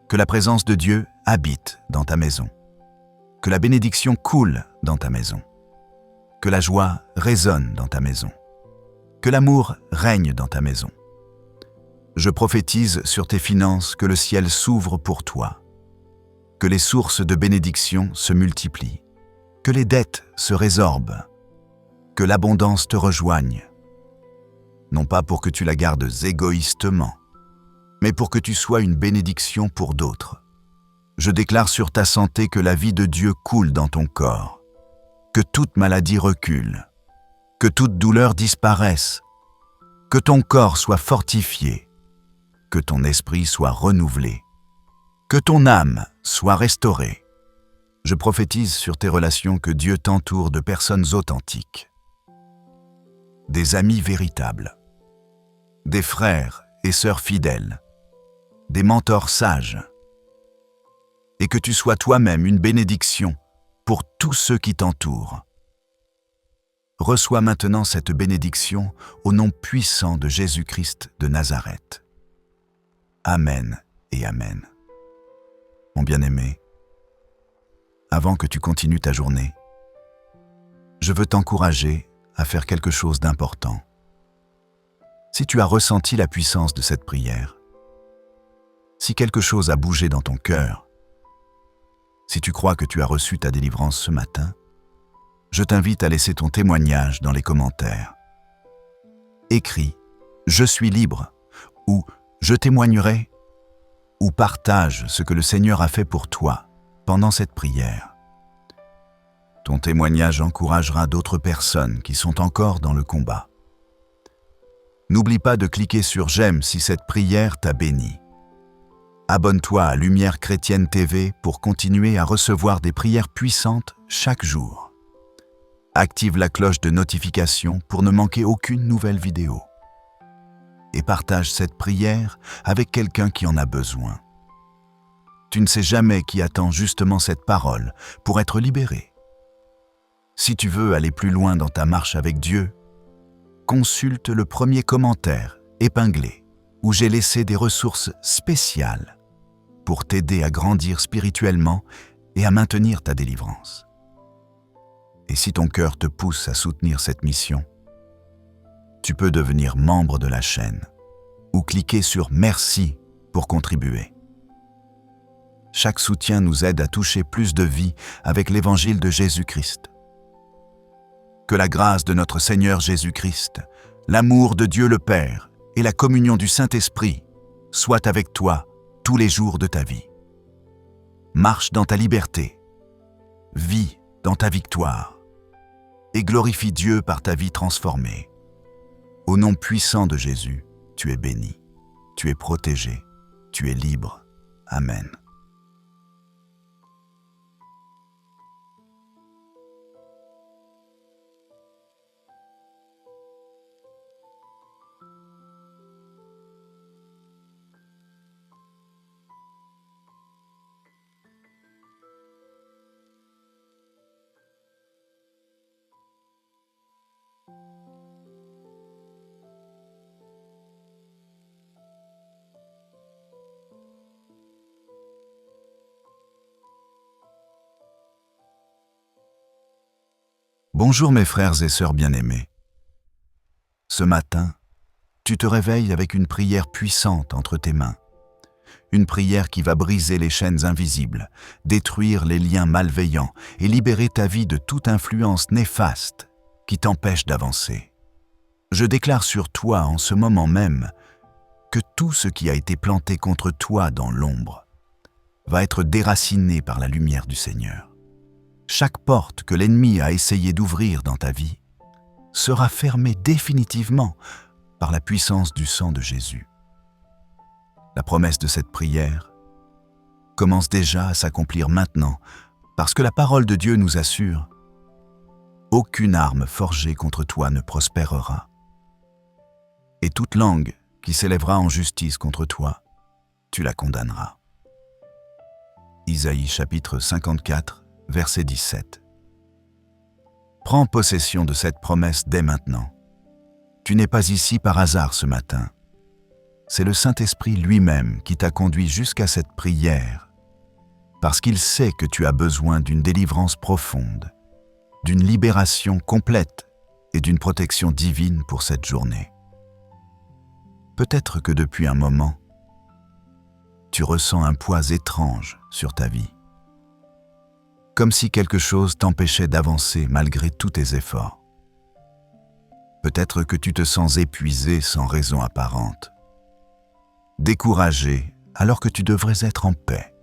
Que la présence de Dieu habite dans ta maison. Que la bénédiction coule dans ta maison. Que la joie résonne dans ta maison. Que l'amour règne dans ta maison. Je prophétise sur tes finances que le ciel s'ouvre pour toi. Que les sources de bénédiction se multiplient. Que les dettes se résorbent. Que l'abondance te rejoigne. Non pas pour que tu la gardes égoïstement, mais pour que tu sois une bénédiction pour d'autres. Je déclare sur ta santé que la vie de Dieu coule dans ton corps, que toute maladie recule, que toute douleur disparaisse, que ton corps soit fortifié, que ton esprit soit renouvelé, que ton âme soit restaurée. Je prophétise sur tes relations que Dieu t'entoure de personnes authentiques, des amis véritables, des frères et sœurs fidèles, des mentors sages, et que tu sois toi-même une bénédiction pour tous ceux qui t'entourent. Reçois maintenant cette bénédiction au nom puissant de Jésus-Christ de Nazareth. Amen et Amen. Mon bien-aimé, avant que tu continues ta journée, je veux t'encourager à faire quelque chose d'important. Si tu as ressenti la puissance de cette prière, si quelque chose a bougé dans ton cœur, si tu crois que tu as reçu ta délivrance ce matin, je t'invite à laisser ton témoignage dans les commentaires. Écris « Je suis libre » ou « Je témoignerai » ou partage ce que le Seigneur a fait pour toi pendant cette prière. Ton témoignage encouragera d'autres personnes qui sont encore dans le combat. N'oublie pas de cliquer sur « J'aime » si cette prière t'a béni. Abonne-toi à Lumière Chrétienne TV pour continuer à recevoir des prières puissantes chaque jour. Active la cloche de notification pour ne manquer aucune nouvelle vidéo. Et partage cette prière avec quelqu'un qui en a besoin. Tu ne sais jamais qui attend justement cette parole pour être libéré. Si tu veux aller plus loin dans ta marche avec Dieu, consulte le premier commentaire épinglé où j'ai laissé des ressources spéciales pour t'aider à grandir spirituellement et à maintenir ta délivrance. Et si ton cœur te pousse à soutenir cette mission, tu peux devenir membre de la chaîne ou cliquer sur « Merci » pour contribuer. Chaque soutien nous aide à toucher plus de vies avec l'évangile de Jésus-Christ. Que la grâce de notre Seigneur Jésus-Christ, l'amour de Dieu le Père et la communion du Saint-Esprit soient avec toi tous les jours de ta vie. Marche dans ta liberté, vis dans ta victoire et glorifie Dieu par ta vie transformée. Au nom puissant de Jésus, tu es béni, tu es protégé, tu es libre. Amen. Bonjour mes frères et sœurs bien-aimés. Ce matin, tu te réveilles avec une prière puissante entre tes mains. Une prière qui va briser les chaînes invisibles, détruire les liens malveillants et libérer ta vie de toute influence néfaste qui t'empêche d'avancer. Je déclare sur toi en ce moment même que tout ce qui a été planté contre toi dans l'ombre va être déraciné par la lumière du Seigneur. Chaque porte que l'ennemi a essayé d'ouvrir dans ta vie sera fermée définitivement par la puissance du sang de Jésus. La promesse de cette prière commence déjà à s'accomplir maintenant parce que la parole de Dieu nous assure « Aucune arme forgée contre toi ne prospérera. Et toute langue qui s'élèvera en justice contre toi, tu la condamneras. » Isaïe chapitre 54, verset 17. Prends possession de cette promesse dès maintenant. Tu n'es pas ici par hasard ce matin. C'est le Saint-Esprit lui-même qui t'a conduit jusqu'à cette prière, parce qu'il sait que tu as besoin d'une délivrance profonde, d'une libération complète et d'une protection divine pour cette journée. Peut-être que depuis un moment, tu ressens un poids étrange sur ta vie, comme si quelque chose t'empêchait d'avancer malgré tous tes efforts. Peut-être que tu te sens épuisé sans raison apparente, découragé alors que tu devrais être en paix,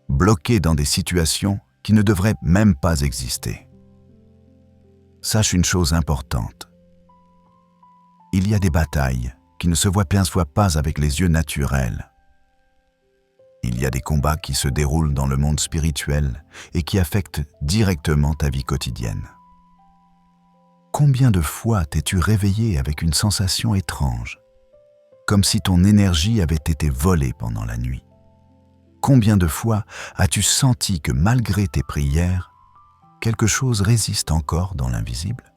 bloqué dans des situations qui ne devraient même pas exister. Sache une chose importante. Il y a des batailles qui ne se voient bien soit pas avec les yeux naturels. Il y a des combats qui se déroulent dans le monde spirituel et qui affectent directement ta vie quotidienne. Combien de fois t'es-tu réveillé avec une sensation étrange, comme si ton énergie avait été volée pendant la nuit? Combien de fois as-tu senti que malgré tes prières, quelque chose résiste encore dans l'invisible?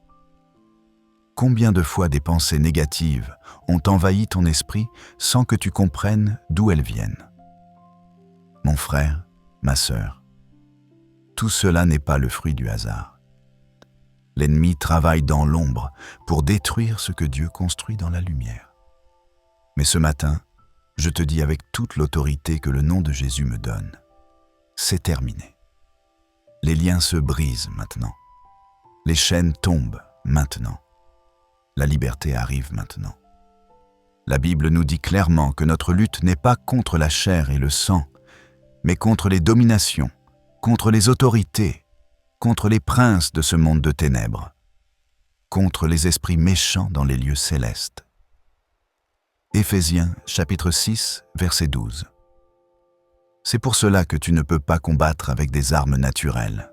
Combien de fois des pensées négatives ont envahi ton esprit sans que tu comprennes d'où elles viennent? Mon frère, ma sœur, tout cela n'est pas le fruit du hasard. L'ennemi travaille dans l'ombre pour détruire ce que Dieu construit dans la lumière. Mais ce matin, je te dis avec toute l'autorité que le nom de Jésus me donne, c'est terminé. Les liens se brisent maintenant. Les chaînes tombent maintenant. La liberté arrive maintenant. La Bible nous dit clairement que notre lutte n'est pas contre la chair et le sang, mais contre les dominations, contre les autorités, contre les princes de ce monde de ténèbres, contre les esprits méchants dans les lieux célestes. Éphésiens chapitre 6, verset 12. C'est pour cela que tu ne peux pas combattre avec des armes naturelles.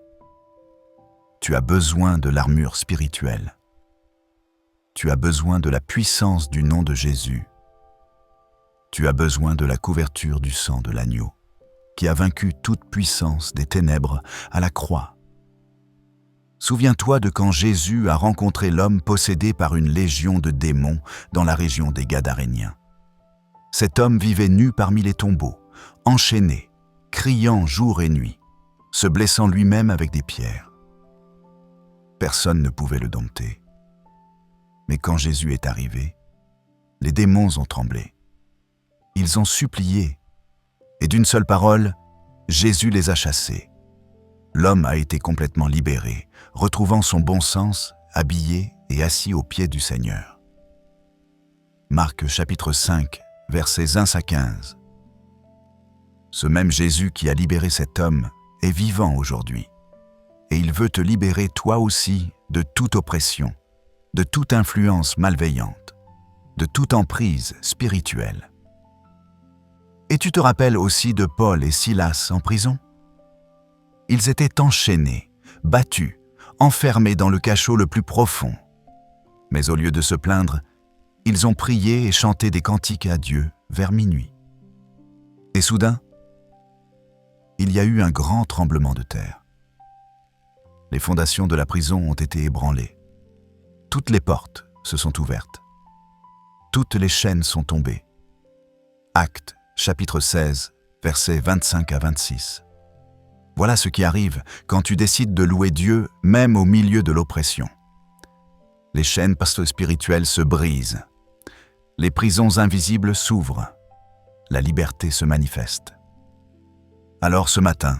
Tu as besoin de l'armure spirituelle. Tu as besoin de la puissance du nom de Jésus. Tu as besoin de la couverture du sang de l'agneau, qui a vaincu toute puissance des ténèbres à la croix. Souviens-toi de quand Jésus a rencontré l'homme possédé par une légion de démons dans la région des Gadaréniens. Cet homme vivait nu parmi les tombeaux, enchaîné, criant jour et nuit, se blessant lui-même avec des pierres. Personne ne pouvait le dompter. Mais quand Jésus est arrivé, les démons ont tremblé. Ils ont supplié, et d'une seule parole, Jésus les a chassés. L'homme a été complètement libéré, retrouvant son bon sens, habillé et assis aux pieds du Seigneur. Marc chapitre 5, versets 1 à 15. Ce même Jésus qui a libéré cet homme est vivant aujourd'hui, et il veut te libérer toi aussi de toute oppression, de toute influence malveillante, de toute emprise spirituelle. Et tu te rappelles aussi de Paul et Silas en prison? Ils étaient enchaînés, battus, enfermés dans le cachot le plus profond. Mais au lieu de se plaindre, ils ont prié et chanté des cantiques à Dieu vers minuit. Et soudain, il y a eu un grand tremblement de terre. Les fondations de la prison ont été ébranlées. Toutes les portes se sont ouvertes. Toutes les chaînes sont tombées. Actes chapitre 16, versets 25 à 26. Voilà ce qui arrive quand tu décides de louer Dieu même au milieu de l'oppression. Les chaînes spirituelles se brisent. Les prisons invisibles s'ouvrent. La liberté se manifeste. Alors ce matin,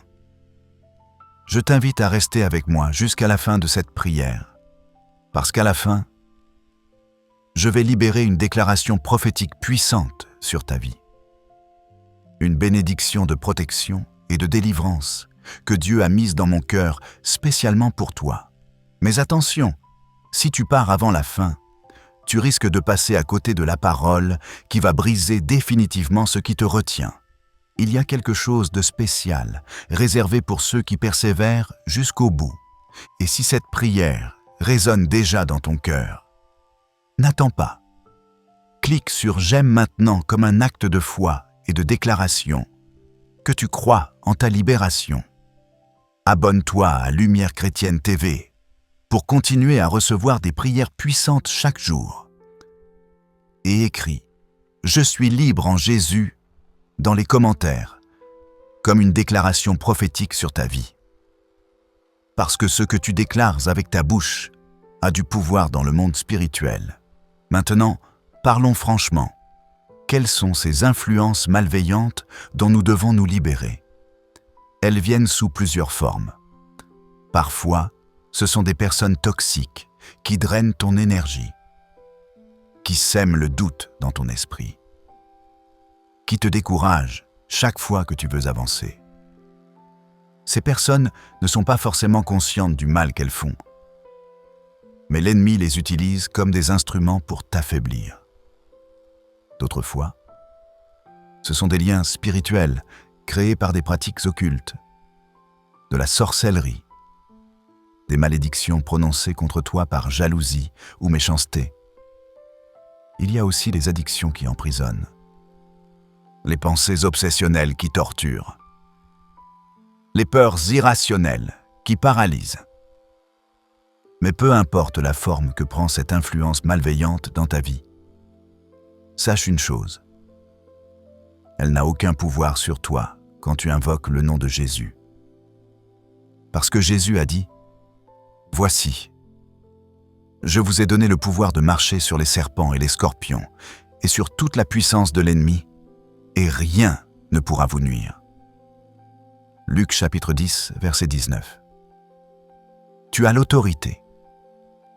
je t'invite à rester avec moi jusqu'à la fin de cette prière, parce qu'à la fin, je vais libérer une déclaration prophétique puissante sur ta vie. Une bénédiction de protection et de délivrance que Dieu a mise dans mon cœur spécialement pour toi. Mais attention, si tu pars avant la fin, tu risques de passer à côté de la parole qui va briser définitivement ce qui te retient. Il y a quelque chose de spécial, réservé pour ceux qui persévèrent jusqu'au bout. Et si cette prière résonne déjà dans ton cœur, n'attends pas. Clique sur « J'aime maintenant » comme un acte de foi et de déclaration, que tu crois en ta libération. Abonne-toi à Lumière Chrétienne TV pour continuer à recevoir des prières puissantes chaque jour. Et écris « Je suis libre en Jésus » dans les commentaires, comme une déclaration prophétique sur ta vie. Parce que ce que tu déclares avec ta bouche a du pouvoir dans le monde spirituel. Maintenant, parlons franchement. Quelles sont ces influences malveillantes dont nous devons nous libérer? Elles viennent sous plusieurs formes. Parfois, ce sont des personnes toxiques qui drainent ton énergie, qui sèment le doute dans ton esprit, qui te découragent chaque fois que tu veux avancer. Ces personnes ne sont pas forcément conscientes du mal qu'elles font, mais l'ennemi les utilise comme des instruments pour t'affaiblir. D'autres fois, ce sont des liens spirituels créés par des pratiques occultes, de la sorcellerie, des malédictions prononcées contre toi par jalousie ou méchanceté. Il y a aussi les addictions qui emprisonnent, les pensées obsessionnelles qui torturent, les peurs irrationnelles qui paralysent. Mais peu importe la forme que prend cette influence malveillante dans ta vie, sache une chose, elle n'a aucun pouvoir sur toi quand tu invoques le nom de Jésus. Parce que Jésus a dit « Voici, je vous ai donné le pouvoir de marcher sur les serpents et les scorpions et sur toute la puissance de l'ennemi, et rien ne pourra vous nuire. » Luc chapitre 10, verset 19. Tu as l'autorité,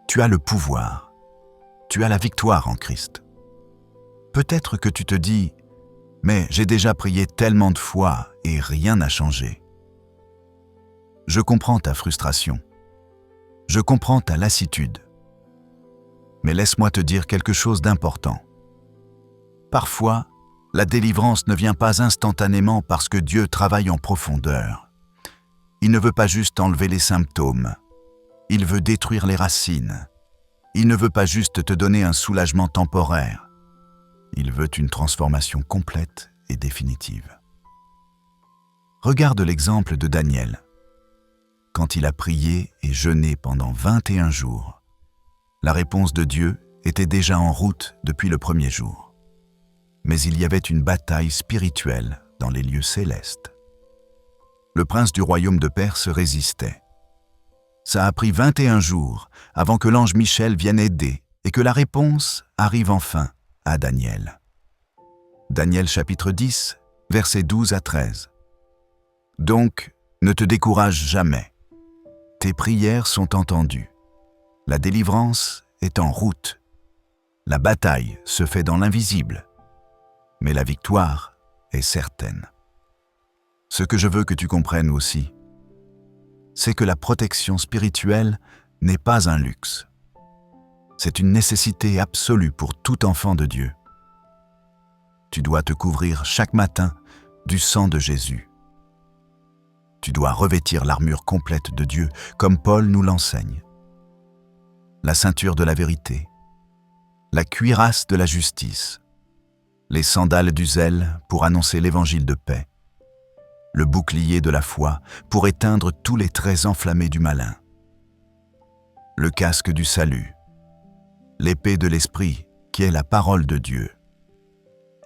tu as le pouvoir, tu as la victoire en Christ. Peut-être que tu te dis « Mais j'ai déjà prié tellement de fois et rien n'a changé. » Je comprends ta frustration, je comprends ta lassitude. Mais laisse-moi te dire quelque chose d'important. Parfois, la délivrance ne vient pas instantanément parce que Dieu travaille en profondeur. Il ne veut pas juste enlever les symptômes. Il veut détruire les racines. Il ne veut pas juste te donner un soulagement temporaire. Il veut une transformation complète et définitive. Regarde l'exemple de Daniel. Quand il a prié et jeûné pendant 21 jours, la réponse de Dieu était déjà en route depuis le premier jour. Mais il y avait une bataille spirituelle dans les lieux célestes. Le prince du royaume de Perse résistait. Ça a pris 21 jours avant que l'ange Michel vienne aider et que la réponse arrive enfin à Daniel. Daniel chapitre 10, versets 12 à 13. Donc, ne te décourage jamais. Tes prières sont entendues. La délivrance est en route. La bataille se fait dans l'invisible. Mais la victoire est certaine. Ce que je veux que tu comprennes aussi, c'est que la protection spirituelle n'est pas un luxe. C'est une nécessité absolue pour tout enfant de Dieu. Tu dois te couvrir chaque matin du sang de Jésus. Tu dois revêtir l'armure complète de Dieu, comme Paul nous l'enseigne. La ceinture de la vérité, la cuirasse de la justice, les sandales du zèle pour annoncer l'évangile de paix, le bouclier de la foi pour éteindre tous les traits enflammés du malin, le casque du salut, l'épée de l'esprit qui est la parole de Dieu,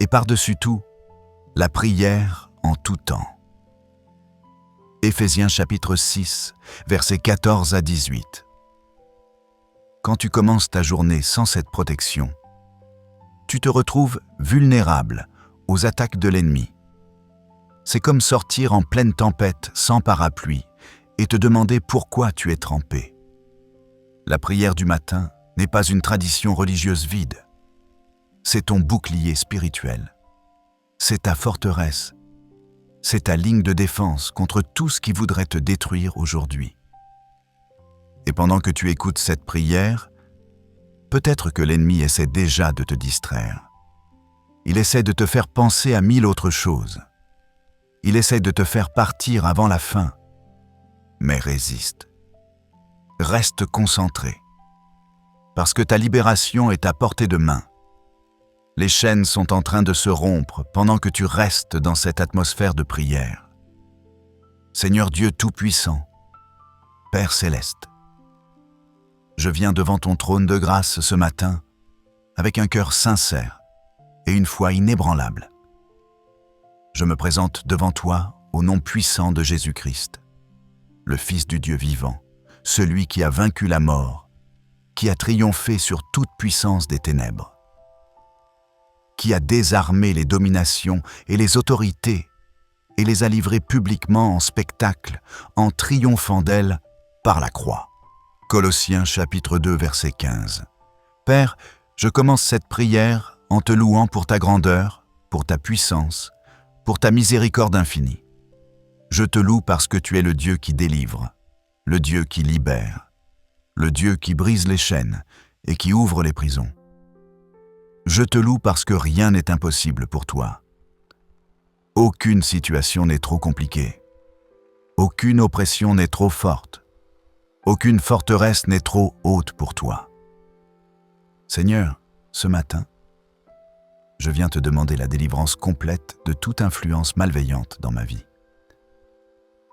et par-dessus tout, la prière en tout temps. Éphésiens chapitre 6, versets 14 à 18. Quand tu commences ta journée sans cette protection, tu te retrouves vulnérable aux attaques de l'ennemi. C'est comme sortir en pleine tempête sans parapluie et te demander pourquoi tu es trempé. La prière du matin n'est pas une tradition religieuse vide. C'est ton bouclier spirituel. C'est ta forteresse. C'est ta ligne de défense contre tout ce qui voudrait te détruire aujourd'hui. Et pendant que tu écoutes cette prière, peut-être que l'ennemi essaie déjà de te distraire. Il essaie de te faire penser à 1000 autres choses. Il essaie de te faire partir avant la fin. Mais résiste. Reste concentré. Parce que ta libération est à portée de main. Les chaînes sont en train de se rompre pendant que tu restes dans cette atmosphère de prière. Seigneur Dieu Tout-Puissant, Père Céleste, je viens devant ton trône de grâce ce matin avec un cœur sincère et une foi inébranlable. Je me présente devant toi au nom puissant de Jésus-Christ, le Fils du Dieu vivant, celui qui a vaincu la mort, qui a triomphé sur toute puissance des ténèbres, qui a désarmé les dominations et les autorités et les a livrées publiquement en spectacle en triomphant d'elles par la croix. Colossiens chapitre 2 verset 15. Père, je commence cette prière en te louant pour ta grandeur, pour ta puissance, pour ta miséricorde infinie. Je te loue parce que tu es le Dieu qui délivre, le Dieu qui libère, le Dieu qui brise les chaînes et qui ouvre les prisons. Je te loue parce que rien n'est impossible pour toi. Aucune situation n'est trop compliquée. Aucune oppression n'est trop forte. Aucune forteresse n'est trop haute pour toi. Seigneur, ce matin, je viens te demander la délivrance complète de toute influence malveillante dans ma vie.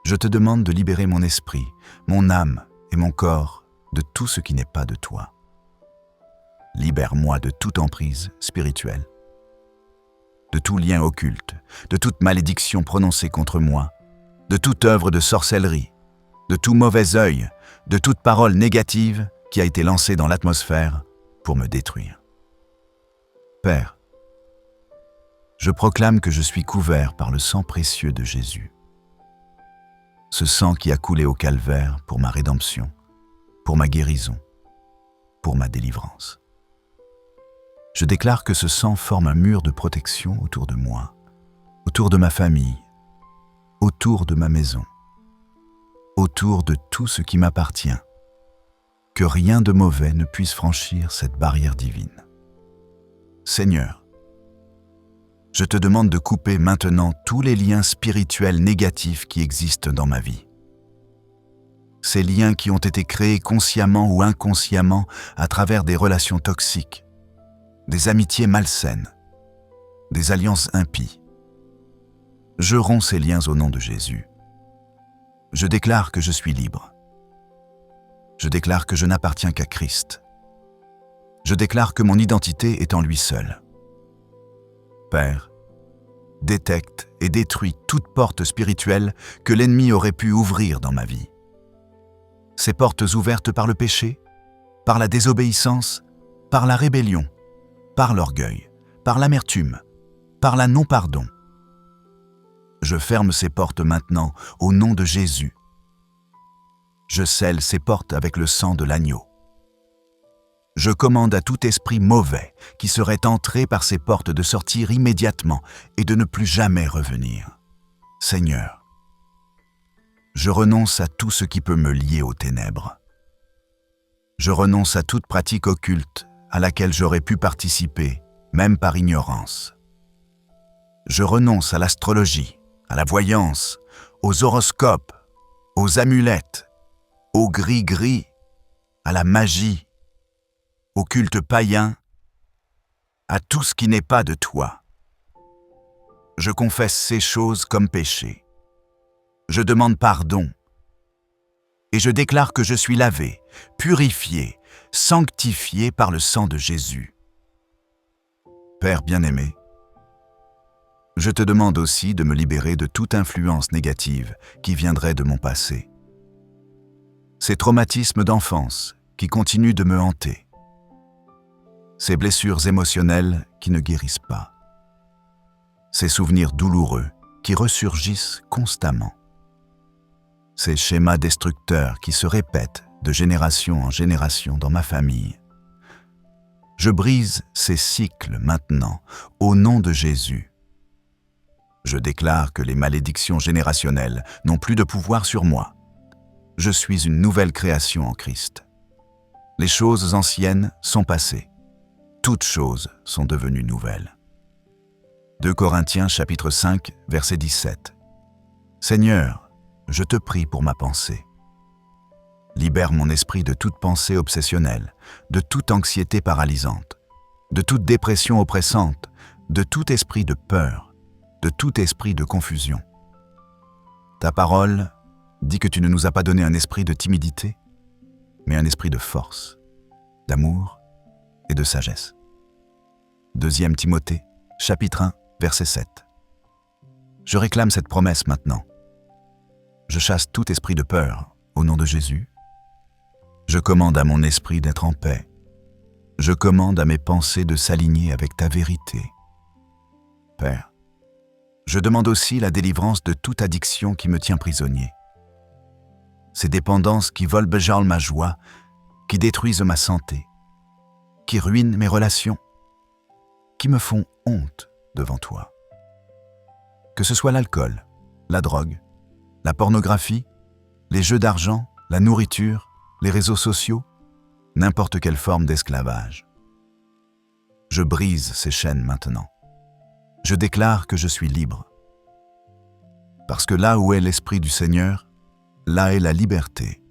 Je te demande de libérer mon esprit, mon âme et mon corps de tout ce qui n'est pas de toi. Libère-moi de toute emprise spirituelle, de tout lien occulte, de toute malédiction prononcée contre moi, de toute œuvre de sorcellerie, de tout mauvais œil, de toute parole négative qui a été lancée dans l'atmosphère pour me détruire. Père, je proclame que je suis couvert par le sang précieux de Jésus. Ce sang qui a coulé au calvaire pour ma rédemption, pour ma guérison, pour ma délivrance. Je déclare que ce sang forme un mur de protection autour de moi, autour de ma famille, autour de ma maison, autour de tout ce qui m'appartient, que rien de mauvais ne puisse franchir cette barrière divine. Seigneur, je te demande de couper maintenant tous les liens spirituels négatifs qui existent dans ma vie. Ces liens qui ont été créés consciemment ou inconsciemment à travers des relations toxiques, des amitiés malsaines, des alliances impies. Je romps ces liens au nom de Jésus. Je déclare que je suis libre. Je déclare que je n'appartiens qu'à Christ. Je déclare que mon identité est en lui seul. Père, détecte et détruis toute porte spirituelle que l'ennemi aurait pu ouvrir dans ma vie. Ces portes ouvertes par le péché, par la désobéissance, par la rébellion, par l'orgueil, par l'amertume, par la non-pardon. Je ferme ces portes maintenant au nom de Jésus. Je scelle ces portes avec le sang de l'agneau. Je commande à tout esprit mauvais qui serait entré par ces portes de sortir immédiatement et de ne plus jamais revenir. Seigneur, je renonce à tout ce qui peut me lier aux ténèbres. Je renonce à toute pratique occulte à laquelle j'aurais pu participer, même par ignorance. Je renonce à l'astrologie, à la voyance, aux horoscopes, aux amulettes, au gris-gris, à la magie, au culte païen, à tout ce qui n'est pas de toi. Je confesse ces choses comme péché. Je demande pardon. Et je déclare que je suis lavé, purifié, sanctifié par le sang de Jésus. Père bien-aimé, Je te demande aussi de me libérer de toute influence négative qui viendrait de mon passé. Ces traumatismes d'enfance qui continuent de me hanter. Ces blessures émotionnelles qui ne guérissent pas. Ces souvenirs douloureux qui ressurgissent constamment. Ces schémas destructeurs qui se répètent de génération en génération dans ma famille. Je brise ces cycles maintenant, au nom de Jésus. Je déclare que les malédictions générationnelles n'ont plus de pouvoir sur moi. Je suis une nouvelle création en Christ. Les choses anciennes sont passées. Toutes choses sont devenues nouvelles. 2 Corinthiens chapitre 5, verset 17. Seigneur, je te prie pour ma pensée. Libère mon esprit de toute pensée obsessionnelle, de toute anxiété paralysante, de toute dépression oppressante, de tout esprit de peur, de tout esprit de confusion. Ta parole dit que tu ne nous as pas donné un esprit de timidité, mais un esprit de force, d'amour et de sagesse. 2 Timothée, chapitre 1, verset 7. Je réclame cette promesse maintenant. Je chasse tout esprit de peur au nom de Jésus. Je commande à mon esprit d'être en paix. Je commande à mes pensées de s'aligner avec ta vérité. Père, je demande aussi la délivrance de toute addiction qui me tient prisonnier. Ces dépendances qui volent ma joie, qui détruisent ma santé, qui ruinent mes relations, qui me font honte devant toi. Que ce soit l'alcool, la drogue, la pornographie, les jeux d'argent, la nourriture, les réseaux sociaux, n'importe quelle forme d'esclavage. Je brise ces chaînes maintenant. Je déclare que je suis libre. Parce que là où est l'Esprit du Seigneur, là est la liberté.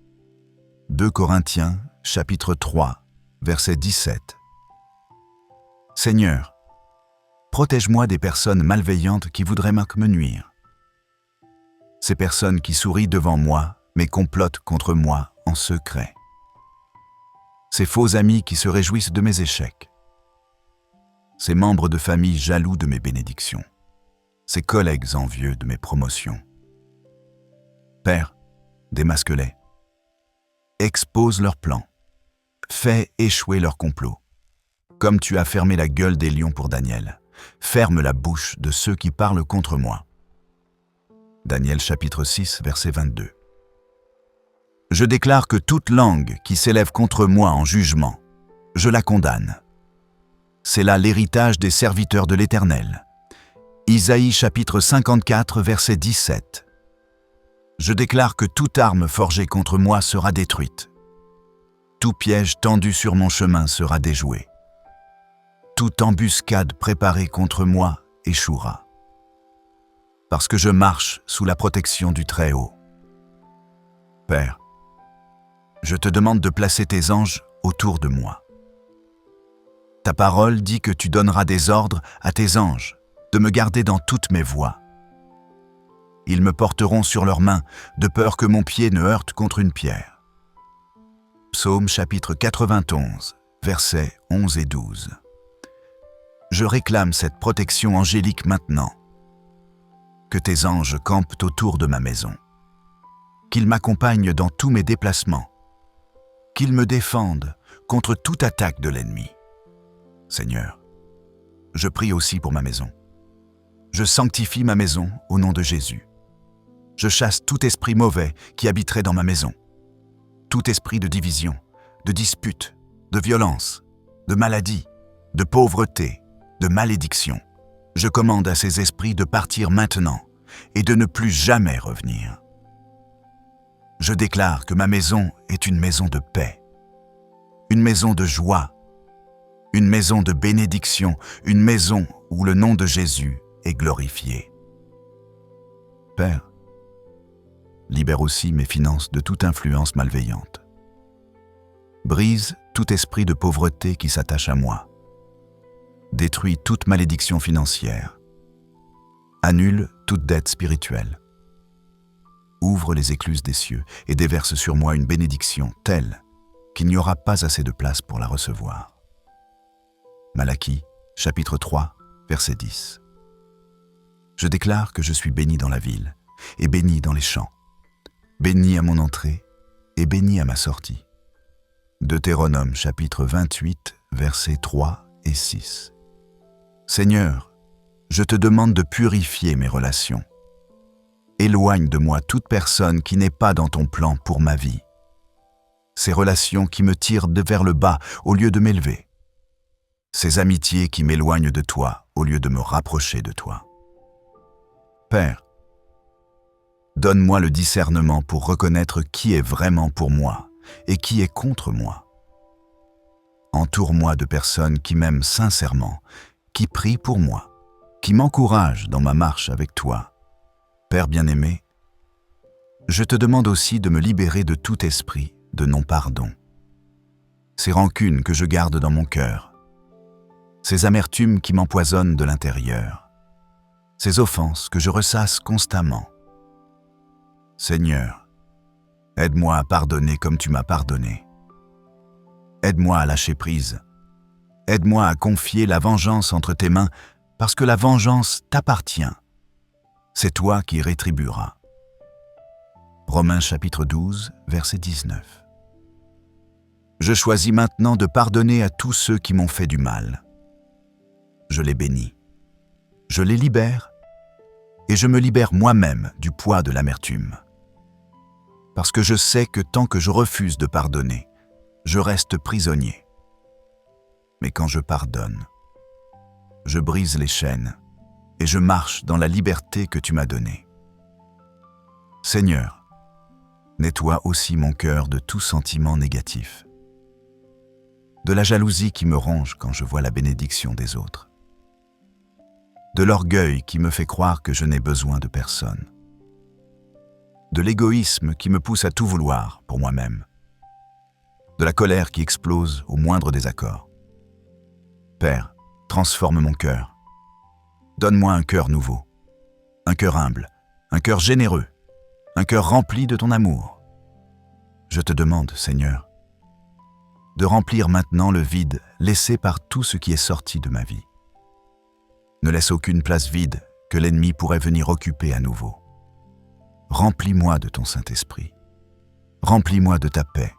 2 Corinthiens, chapitre 3, verset 17. Seigneur, protège-moi des personnes malveillantes qui voudraient me nuire. Ces personnes qui sourient devant moi, mais complotent contre moi en secret. Ces faux amis qui se réjouissent de mes échecs. Ces membres de famille jaloux de mes bénédictions. Ces collègues envieux de mes promotions. Père, démasque-les. Expose leurs plans. Fais échouer leurs complots. Comme tu as fermé la gueule des lions pour Daniel, ferme la bouche de ceux qui parlent contre moi. Daniel chapitre 6, verset 22. Je déclare que toute langue qui s'élève contre moi en jugement, je la condamne. C'est là l'héritage des serviteurs de l'Éternel. Isaïe chapitre 54, verset 17. Je déclare que toute arme forgée contre moi sera détruite. Tout piège tendu sur mon chemin sera déjoué. Toute embuscade préparée contre moi échouera. Parce que je marche sous la protection du Très-Haut. Père, je te demande de placer tes anges autour de moi. Ta parole dit que tu donneras des ordres à tes anges de me garder dans toutes mes voies. Ils me porteront sur leurs mains, de peur que mon pied ne heurte contre une pierre. Psaume chapitre 91, versets 11 et 12. Je réclame cette protection angélique maintenant. Que tes anges campent autour de ma maison. Qu'ils m'accompagnent dans tous mes déplacements. Qu'ils me défendent contre toute attaque de l'ennemi. Seigneur, je prie aussi pour ma maison. Je sanctifie ma maison au nom de Jésus. Je chasse tout esprit mauvais qui habiterait dans ma maison. Tout esprit de division, de dispute, de violence, de maladie, de pauvreté, de malédiction. Je commande à ces esprits de partir maintenant et de ne plus jamais revenir. Je déclare que ma maison est une maison de paix, une maison de joie, une maison de bénédiction, une maison où le nom de Jésus est glorifié. Père, libère aussi mes finances de toute influence malveillante. Brise tout esprit de pauvreté qui s'attache à moi. Détruis toute malédiction financière. Annule toute dette spirituelle. Ouvre les écluses des cieux et déverse sur moi une bénédiction telle qu'il n'y aura pas assez de place pour la recevoir. Malachie, chapitre 3, verset 10. Je déclare que je suis béni dans la ville et béni dans les champs, béni à mon entrée et béni à ma sortie. Deutéronome chapitre 28, versets 3 et 6. Seigneur, je te demande de purifier mes relations. Éloigne de moi toute personne qui n'est pas dans ton plan pour ma vie. Ces relations qui me tirent vers le bas au lieu de m'élever. Ces amitiés qui m'éloignent de toi au lieu de me rapprocher de toi. Père, donne-moi le discernement pour reconnaître qui est vraiment pour moi et qui est contre moi. Entoure-moi de personnes qui m'aiment sincèrement, qui prient pour moi, qui m'encouragent dans ma marche avec toi. Père bien-aimé, je te demande aussi de me libérer de tout esprit de non-pardon. Ces rancunes que je garde dans mon cœur, ces amertumes qui m'empoisonnent de l'intérieur, ces offenses que je ressasse constamment. Seigneur, aide-moi à pardonner comme tu m'as pardonné. Aide-moi à lâcher prise. Aide-moi à confier la vengeance entre tes mains parce que la vengeance t'appartient. C'est toi qui rétribueras. Romains chapitre 12, verset 19. Je choisis maintenant de pardonner à tous ceux qui m'ont fait du mal. Je les bénis. Je les libère et je me libère moi-même du poids de l'amertume. Parce que je sais que tant que je refuse de pardonner, je reste prisonnier. Mais quand je pardonne, je brise les chaînes et je marche dans la liberté que tu m'as donnée. Seigneur, nettoie aussi mon cœur de tout sentiment négatif, de la jalousie qui me ronge quand je vois la bénédiction des autres, de l'orgueil qui me fait croire que je n'ai besoin de personne, de l'égoïsme qui me pousse à tout vouloir pour moi-même, de la colère qui explose au moindre désaccord. Père, transforme mon cœur. Donne-moi un cœur nouveau, un cœur humble, un cœur généreux, un cœur rempli de ton amour. Je te demande, Seigneur, de remplir maintenant le vide laissé par tout ce qui est sorti de ma vie. Ne laisse aucune place vide que l'ennemi pourrait venir occuper à nouveau. Remplis-moi de ton Saint-Esprit. Remplis-moi de ta paix.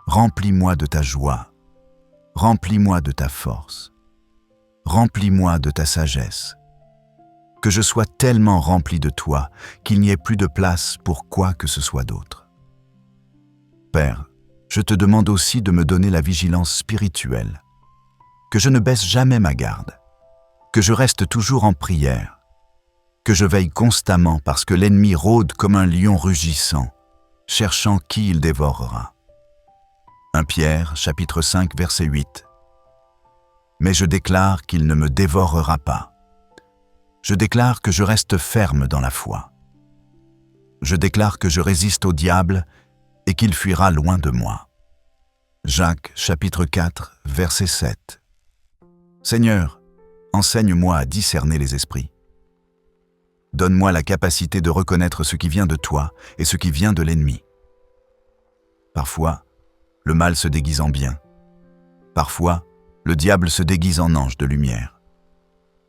Remplis-moi de ta joie. Remplis-moi de ta force. Remplis-moi de ta sagesse. Que je sois tellement rempli de toi qu'il n'y ait plus de place pour quoi que ce soit d'autre. Père, je te demande aussi de me donner la vigilance spirituelle, que je ne baisse jamais ma garde, que je reste toujours en prière, que je veille constamment parce que l'ennemi rôde comme un lion rugissant, cherchant qui il dévorera. 1 Pierre, chapitre 5, verset 8. Mais je déclare qu'il ne me dévorera pas. Je déclare que je reste ferme dans la foi. Je déclare que je résiste au diable et qu'il fuira loin de moi. Jacques, chapitre 4, verset 7. Seigneur, enseigne-moi à discerner les esprits. Donne-moi la capacité de reconnaître ce qui vient de toi et ce qui vient de l'ennemi. Parfois, le mal se déguise en bien. Parfois, le diable se déguise en ange de lumière.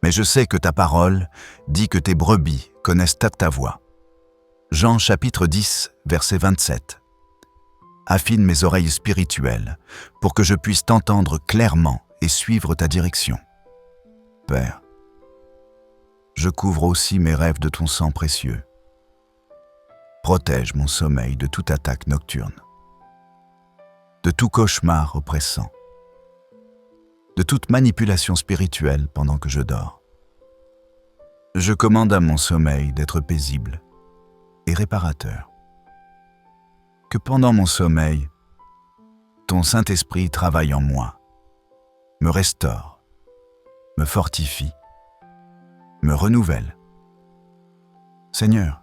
Mais je sais que ta parole dit que tes brebis connaissent ta voix. Jean chapitre 10, verset 27. Affine mes oreilles spirituelles pour que je puisse t'entendre clairement et suivre ta direction. Père, je couvre aussi mes rêves de ton sang précieux. Protège mon sommeil de toute attaque nocturne, de tout cauchemar oppressant, de toute manipulation spirituelle pendant que je dors. Je commande à mon sommeil d'être paisible et réparateur. Que pendant mon sommeil, ton Saint-Esprit travaille en moi, me restaure, me fortifie, me renouvelle. Seigneur,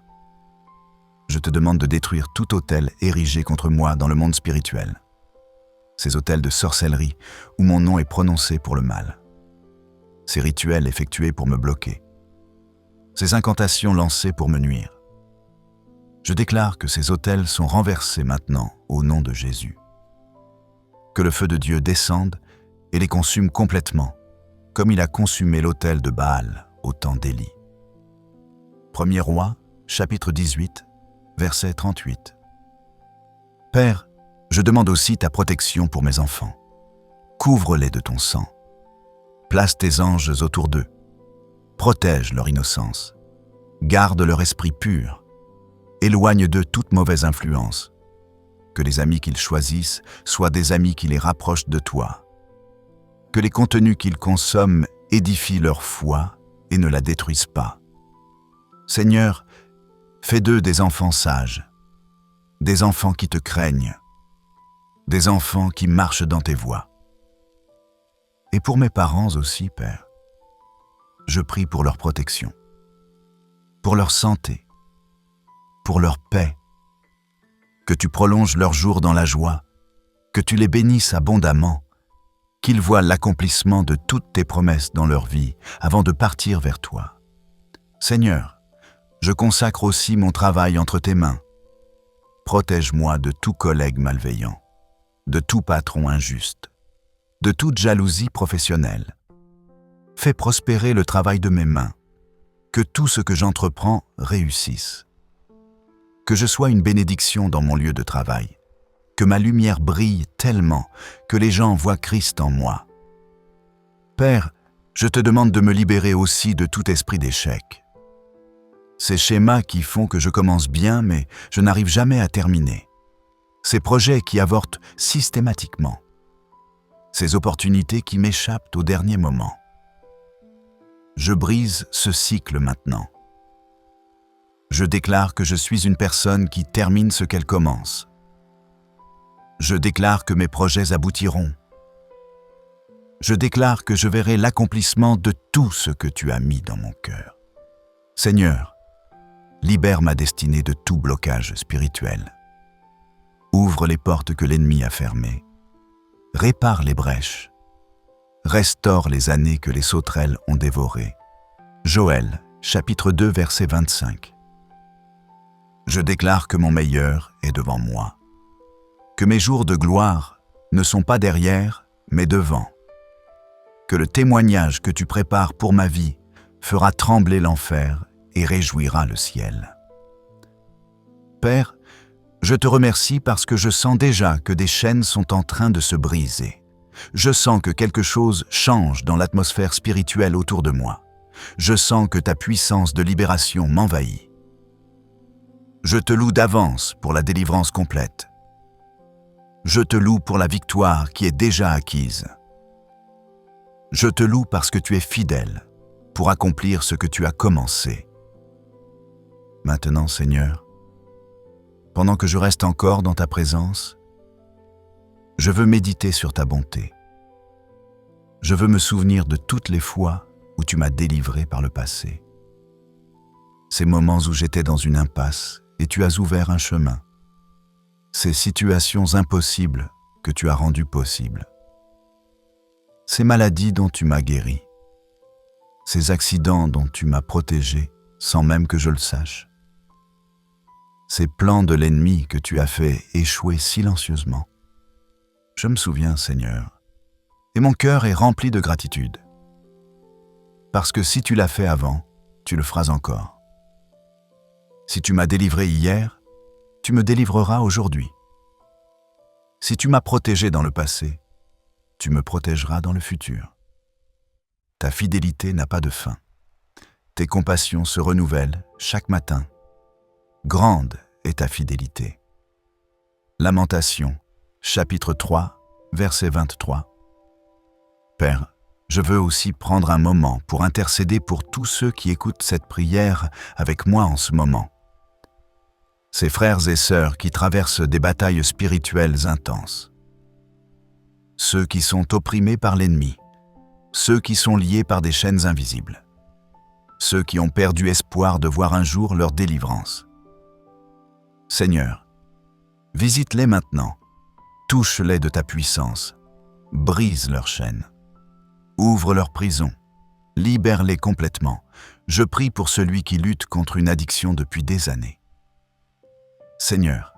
je te demande de détruire tout autel érigé contre moi dans le monde spirituel. Ces autels de sorcellerie où mon nom est prononcé pour le mal. Ces rituels effectués pour me bloquer. Ces incantations lancées pour me nuire. Je déclare que ces autels sont renversés maintenant au nom de Jésus. Que le feu de Dieu descende et les consume complètement, comme il a consumé l'autel de Baal au temps d'Élie. 1er Roi, chapitre 18, verset 38. Père, je demande aussi ta protection pour mes enfants. Couvre-les de ton sang. Place tes anges autour d'eux. Protège leur innocence. Garde leur esprit pur. Éloigne d'eux toute mauvaise influence. Que les amis qu'ils choisissent soient des amis qui les rapprochent de toi. Que les contenus qu'ils consomment édifient leur foi et ne la détruisent pas. Seigneur, fais d'eux des enfants sages, des enfants qui te craignent, des enfants qui marchent dans tes voies. Et pour mes parents aussi, Père, je prie pour leur protection, pour leur santé, pour leur paix, que tu prolonges leurs jours dans la joie, que tu les bénisses abondamment, qu'ils voient l'accomplissement de toutes tes promesses dans leur vie avant de partir vers toi. Seigneur, je consacre aussi mon travail entre tes mains. Protège-moi de tout collègue malveillant, de tout patron injuste, de toute jalousie professionnelle. Fais prospérer le travail de mes mains, que tout ce que j'entreprends réussisse. Que je sois une bénédiction dans mon lieu de travail, que ma lumière brille tellement que les gens voient Christ en moi. Père, je te demande de me libérer aussi de tout esprit d'échec. Ces schémas qui font que je commence bien mais je n'arrive jamais à terminer. Ces projets qui avortent systématiquement. Ces opportunités qui m'échappent au dernier moment. Je brise ce cycle maintenant. Je déclare que je suis une personne qui termine ce qu'elle commence. Je déclare que mes projets aboutiront. Je déclare que je verrai l'accomplissement de tout ce que tu as mis dans mon cœur. Seigneur, libère ma destinée de tout blocage spirituel. Ouvre les portes que l'ennemi a fermées. Répare les brèches. Restaure les années que les sauterelles ont dévorées. Joël, chapitre 2, verset 25. Je déclare que mon meilleur est devant moi. Que mes jours de gloire ne sont pas derrière, mais devant. Que le témoignage que tu prépares pour ma vie fera trembler l'enfer et réjouira le ciel. Père, je te remercie parce que je sens déjà que des chaînes sont en train de se briser. Je sens que quelque chose change dans l'atmosphère spirituelle autour de moi. Je sens que ta puissance de libération m'envahit. Je te loue d'avance pour la délivrance complète. Je te loue pour la victoire qui est déjà acquise. Je te loue parce que tu es fidèle pour accomplir ce que tu as commencé. Maintenant, Seigneur, pendant que je reste encore dans ta présence, je veux méditer sur ta bonté. Je veux me souvenir de toutes les fois où tu m'as délivré par le passé. Ces moments où j'étais dans une impasse et tu as ouvert un chemin. Ces situations impossibles que tu as rendues possibles. Ces maladies dont tu m'as guéri. Ces accidents dont tu m'as protégé sans même que je le sache. Ces plans de l'ennemi que tu as fait échouer silencieusement. Je me souviens, Seigneur, et mon cœur est rempli de gratitude. Parce que si tu l'as fait avant, tu le feras encore. Si tu m'as délivré hier, tu me délivreras aujourd'hui. Si tu m'as protégé dans le passé, tu me protégeras dans le futur. Ta fidélité n'a pas de fin. Tes compassions se renouvellent chaque matin. Grande est ta fidélité. Lamentations, chapitre 3, verset 23. Père, je veux aussi prendre un moment pour intercéder pour tous ceux qui écoutent cette prière avec moi en ce moment. Ces frères et sœurs qui traversent des batailles spirituelles intenses. Ceux qui sont opprimés par l'ennemi. Ceux qui sont liés par des chaînes invisibles. Ceux qui ont perdu espoir de voir un jour leur délivrance. Seigneur, visite-les maintenant. Touche-les de ta puissance. Brise leurs chaînes. Ouvre leurs prisons. Libère-les complètement. Je prie pour celui qui lutte contre une addiction depuis des années. Seigneur,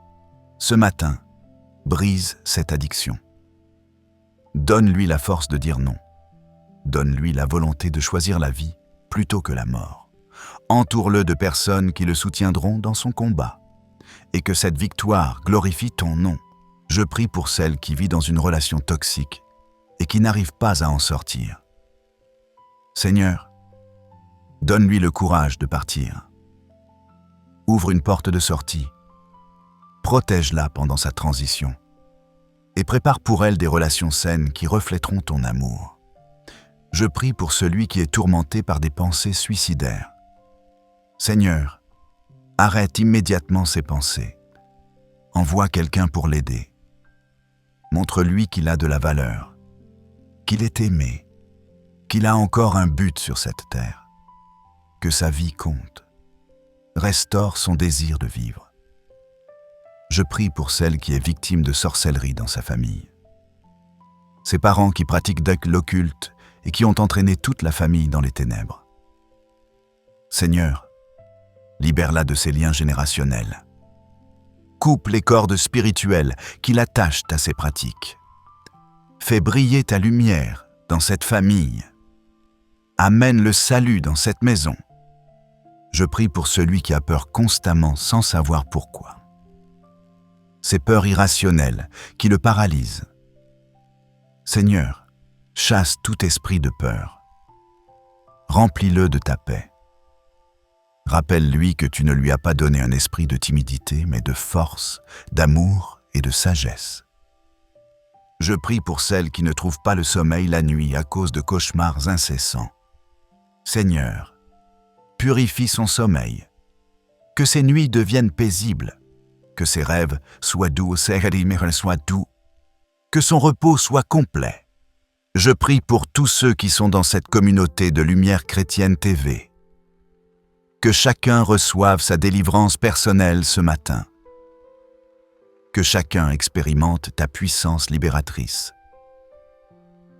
ce matin, brise cette addiction. Donne-lui la force de dire non. Donne-lui la volonté de choisir la vie plutôt que la mort. Entoure-le de personnes qui le soutiendront dans son combat. Et que cette victoire glorifie ton nom. Je prie pour celle qui vit dans une relation toxique et qui n'arrive pas à en sortir. Seigneur, donne-lui le courage de partir. Ouvre une porte de sortie. Protège-la pendant sa transition. Et prépare pour elle des relations saines qui reflèteront ton amour. Je prie pour celui qui est tourmenté par des pensées suicidaires. Seigneur, arrête immédiatement ses pensées. Envoie quelqu'un pour l'aider. Montre-lui qu'il a de la valeur, qu'il est aimé, qu'il a encore un but sur cette terre, que sa vie compte. Restaure son désir de vivre. Je prie pour celle qui est victime de sorcellerie dans sa famille. Ses parents qui pratiquent l'occulte et qui ont entraîné toute la famille dans les ténèbres. Seigneur, libère-la de ses liens générationnels. Coupe les cordes spirituelles qui l'attachent à ces pratiques. Fais briller ta lumière dans cette famille. Amène le salut dans cette maison. Je prie pour celui qui a peur constamment sans savoir pourquoi. Ces peurs irrationnelles qui le paralysent. Seigneur, chasse tout esprit de peur. Remplis-le de ta paix. Rappelle-lui que tu ne lui as pas donné un esprit de timidité, mais de force, d'amour et de sagesse. Je prie pour celle qui ne trouve pas le sommeil la nuit à cause de cauchemars incessants. Seigneur, purifie son sommeil. Que ses nuits deviennent paisibles. Que ses rêves soient doux, que son repos soit complet. Je prie pour tous ceux qui sont dans cette communauté de Lumière Chrétienne TV. Que chacun reçoive sa délivrance personnelle ce matin. Que chacun expérimente ta puissance libératrice.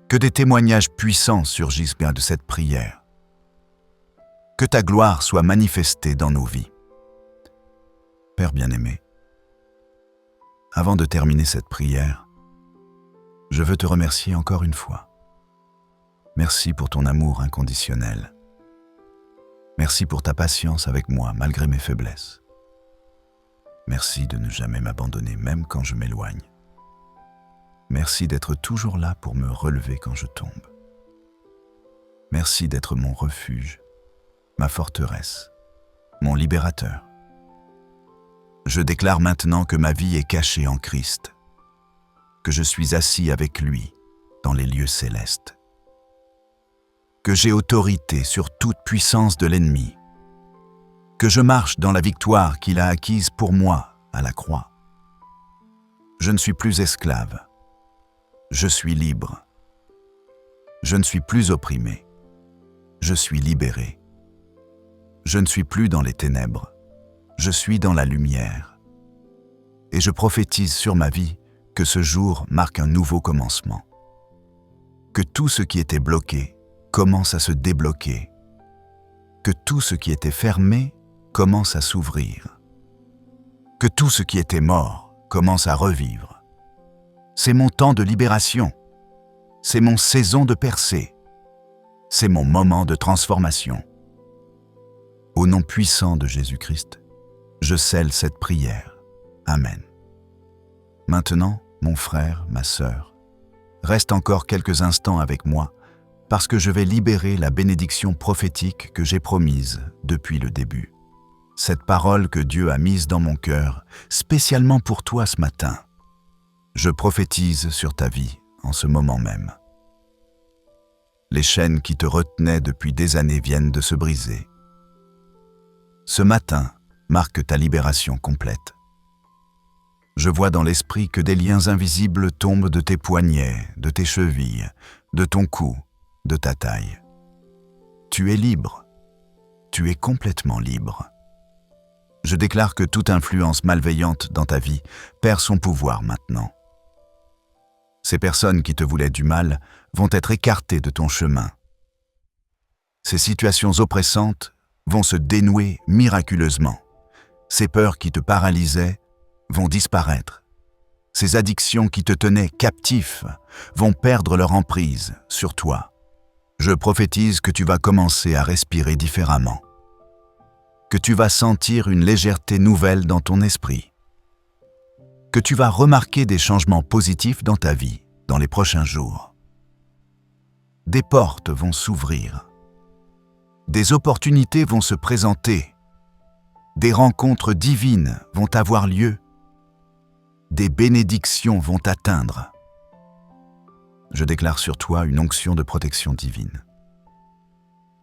Que des témoignages puissants surgissent bien de cette prière. Que ta gloire soit manifestée dans nos vies. Père bien-aimé, avant de terminer cette prière, je veux te remercier encore une fois. Merci pour ton amour inconditionnel. Merci pour ta patience avec moi malgré mes faiblesses. Merci de ne jamais m'abandonner même quand je m'éloigne. Merci d'être toujours là pour me relever quand je tombe. Merci d'être mon refuge, ma forteresse, mon libérateur. Je déclare maintenant que ma vie est cachée en Christ, que je suis assis avec lui dans les lieux célestes, que j'ai autorité sur toute puissance de l'ennemi, que je marche dans la victoire qu'il a acquise pour moi à la croix. Je ne suis plus esclave, je suis libre. Je ne suis plus opprimé, je suis libéré. Je ne suis plus dans les ténèbres, je suis dans la lumière. Et je prophétise sur ma vie que ce jour marque un nouveau commencement. Que tout ce qui était bloqué commence à se débloquer. Que tout ce qui était fermé commence à s'ouvrir. Que tout ce qui était mort commence à revivre. C'est mon temps de libération. C'est mon saison de percée. C'est mon moment de transformation. Au nom puissant de Jésus-Christ, je scelle cette prière. Amen. Maintenant, mon frère, ma sœur, reste encore quelques instants avec moi parce que je vais libérer la bénédiction prophétique que j'ai promise depuis le début. Cette parole que Dieu a mise dans mon cœur, spécialement pour toi ce matin. Je prophétise sur ta vie en ce moment même. Les chaînes qui te retenaient depuis des années viennent de se briser. Ce matin marque ta libération complète. Je vois dans l'esprit que des liens invisibles tombent de tes poignets, de tes chevilles, de ton cou, de ta taille. Tu es libre. Tu es complètement libre. Je déclare que toute influence malveillante dans ta vie perd son pouvoir maintenant. Ces personnes qui te voulaient du mal vont être écartées de ton chemin. Ces situations oppressantes vont se dénouer miraculeusement. Ces peurs qui te paralysaient vont disparaître. Ces addictions qui te tenaient captif vont perdre leur emprise sur toi. Je prophétise que tu vas commencer à respirer différemment. que tu vas sentir une légèreté nouvelle dans ton esprit, que tu vas remarquer des changements positifs dans ta vie dans les prochains jours. Des portes vont s'ouvrir, des opportunités vont se présenter, des rencontres divines vont avoir lieu, des bénédictions vont t'atteindre. Je déclare sur toi une onction de protection divine.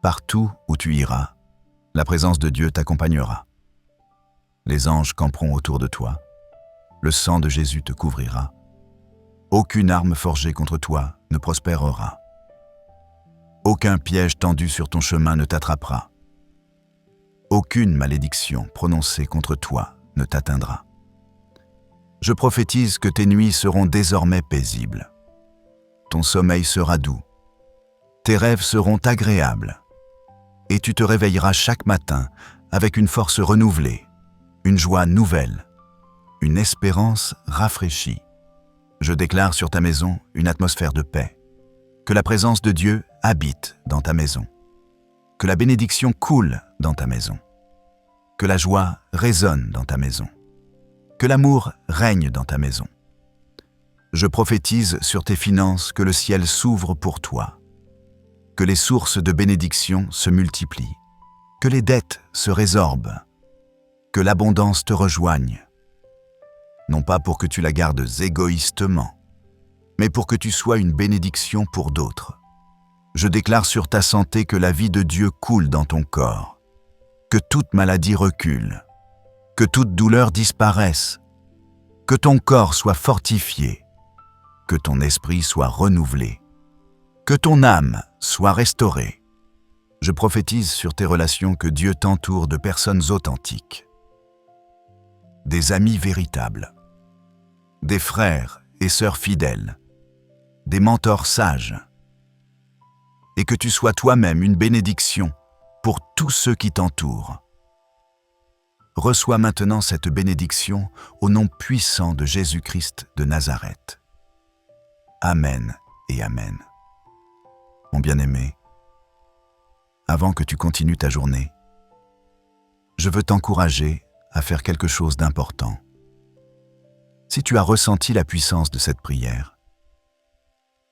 Partout où tu iras, la présence de Dieu t'accompagnera. Les anges camperont autour de toi. Le sang de Jésus te couvrira. Aucune arme forgée contre toi ne prospérera. Aucun piège tendu sur ton chemin ne t'attrapera. Aucune malédiction prononcée contre toi ne t'atteindra. Je prophétise que tes nuits seront désormais paisibles. Ton sommeil sera doux. Tes rêves seront agréables. Et tu te réveilleras chaque matin avec une force renouvelée, une joie nouvelle, une espérance rafraîchie. Je déclare sur ta maison une atmosphère de paix, que la présence de Dieu habite dans ta maison, que la bénédiction coule dans ta maison, que la joie résonne dans ta maison, que l'amour règne dans ta maison. Je prophétise sur tes finances que le ciel s'ouvre pour toi, que les sources de bénédiction se multiplient, que les dettes se résorbent, que l'abondance te rejoigne, non pas pour que tu la gardes égoïstement, mais pour que tu sois une bénédiction pour d'autres. Je déclare sur ta santé que la vie de Dieu coule dans ton corps, que toute maladie recule, que toute douleur disparaisse, que ton corps soit fortifié, que ton esprit soit renouvelé, que ton âme soit restaurée. Je prophétise sur tes relations que Dieu t'entoure de personnes authentiques, des amis véritables, des frères et sœurs fidèles, des mentors sages, et que tu sois toi-même une bénédiction pour tous ceux qui t'entourent. Reçois maintenant cette bénédiction au nom puissant de Jésus-Christ de Nazareth. Amen et Amen. Mon bien-aimé, avant que tu continues ta journée, je veux t'encourager à faire quelque chose d'important. Si tu as ressenti la puissance de cette prière,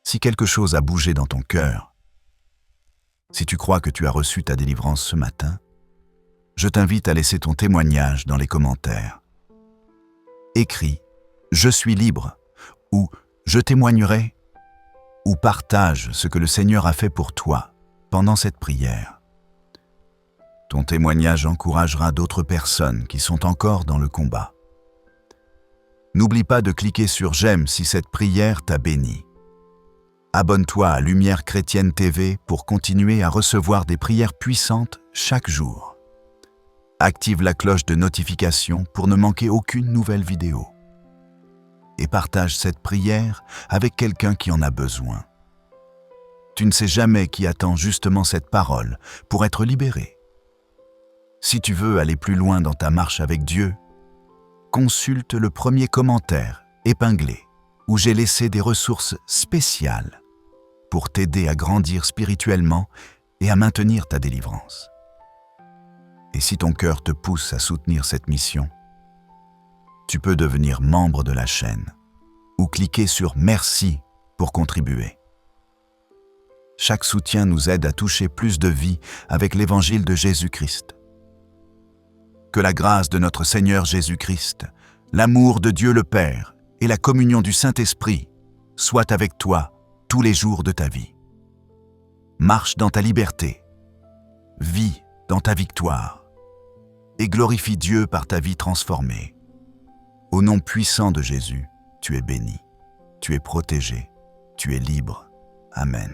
si quelque chose a bougé dans ton cœur, si tu crois que tu as reçu ta délivrance ce matin, je t'invite à laisser ton témoignage dans les commentaires. Écris « Je suis libre » ou « Je témoignerai » ou partage ce que le Seigneur a fait pour toi pendant cette prière. Ton témoignage encouragera d'autres personnes qui sont encore dans le combat. N'oublie pas de cliquer sur « J'aime » si cette prière t'a béni. Abonne-toi à Lumière Chrétienne TV pour continuer à recevoir des prières puissantes chaque jour. Active la cloche de notification pour ne manquer aucune nouvelle vidéo. Et partage cette prière avec quelqu'un qui en a besoin. Tu ne sais jamais qui attend justement cette parole pour être libéré. Si tu veux aller plus loin dans ta marche avec Dieu, consulte le premier commentaire épinglé où j'ai laissé des ressources spéciales pour t'aider à grandir spirituellement et à maintenir ta délivrance. Et si ton cœur te pousse à soutenir cette mission, tu peux devenir membre de la chaîne ou cliquer sur « Merci » pour contribuer. Chaque soutien nous aide à toucher plus de vies avec l'évangile de Jésus-Christ. Que la grâce de notre Seigneur Jésus-Christ, l'amour de Dieu le Père et la communion du Saint-Esprit soient avec toi tous les jours de ta vie. Marche dans ta liberté, vis dans ta victoire et glorifie Dieu par ta vie transformée. Au nom puissant de Jésus, tu es béni, tu es protégé, tu es libre. Amen.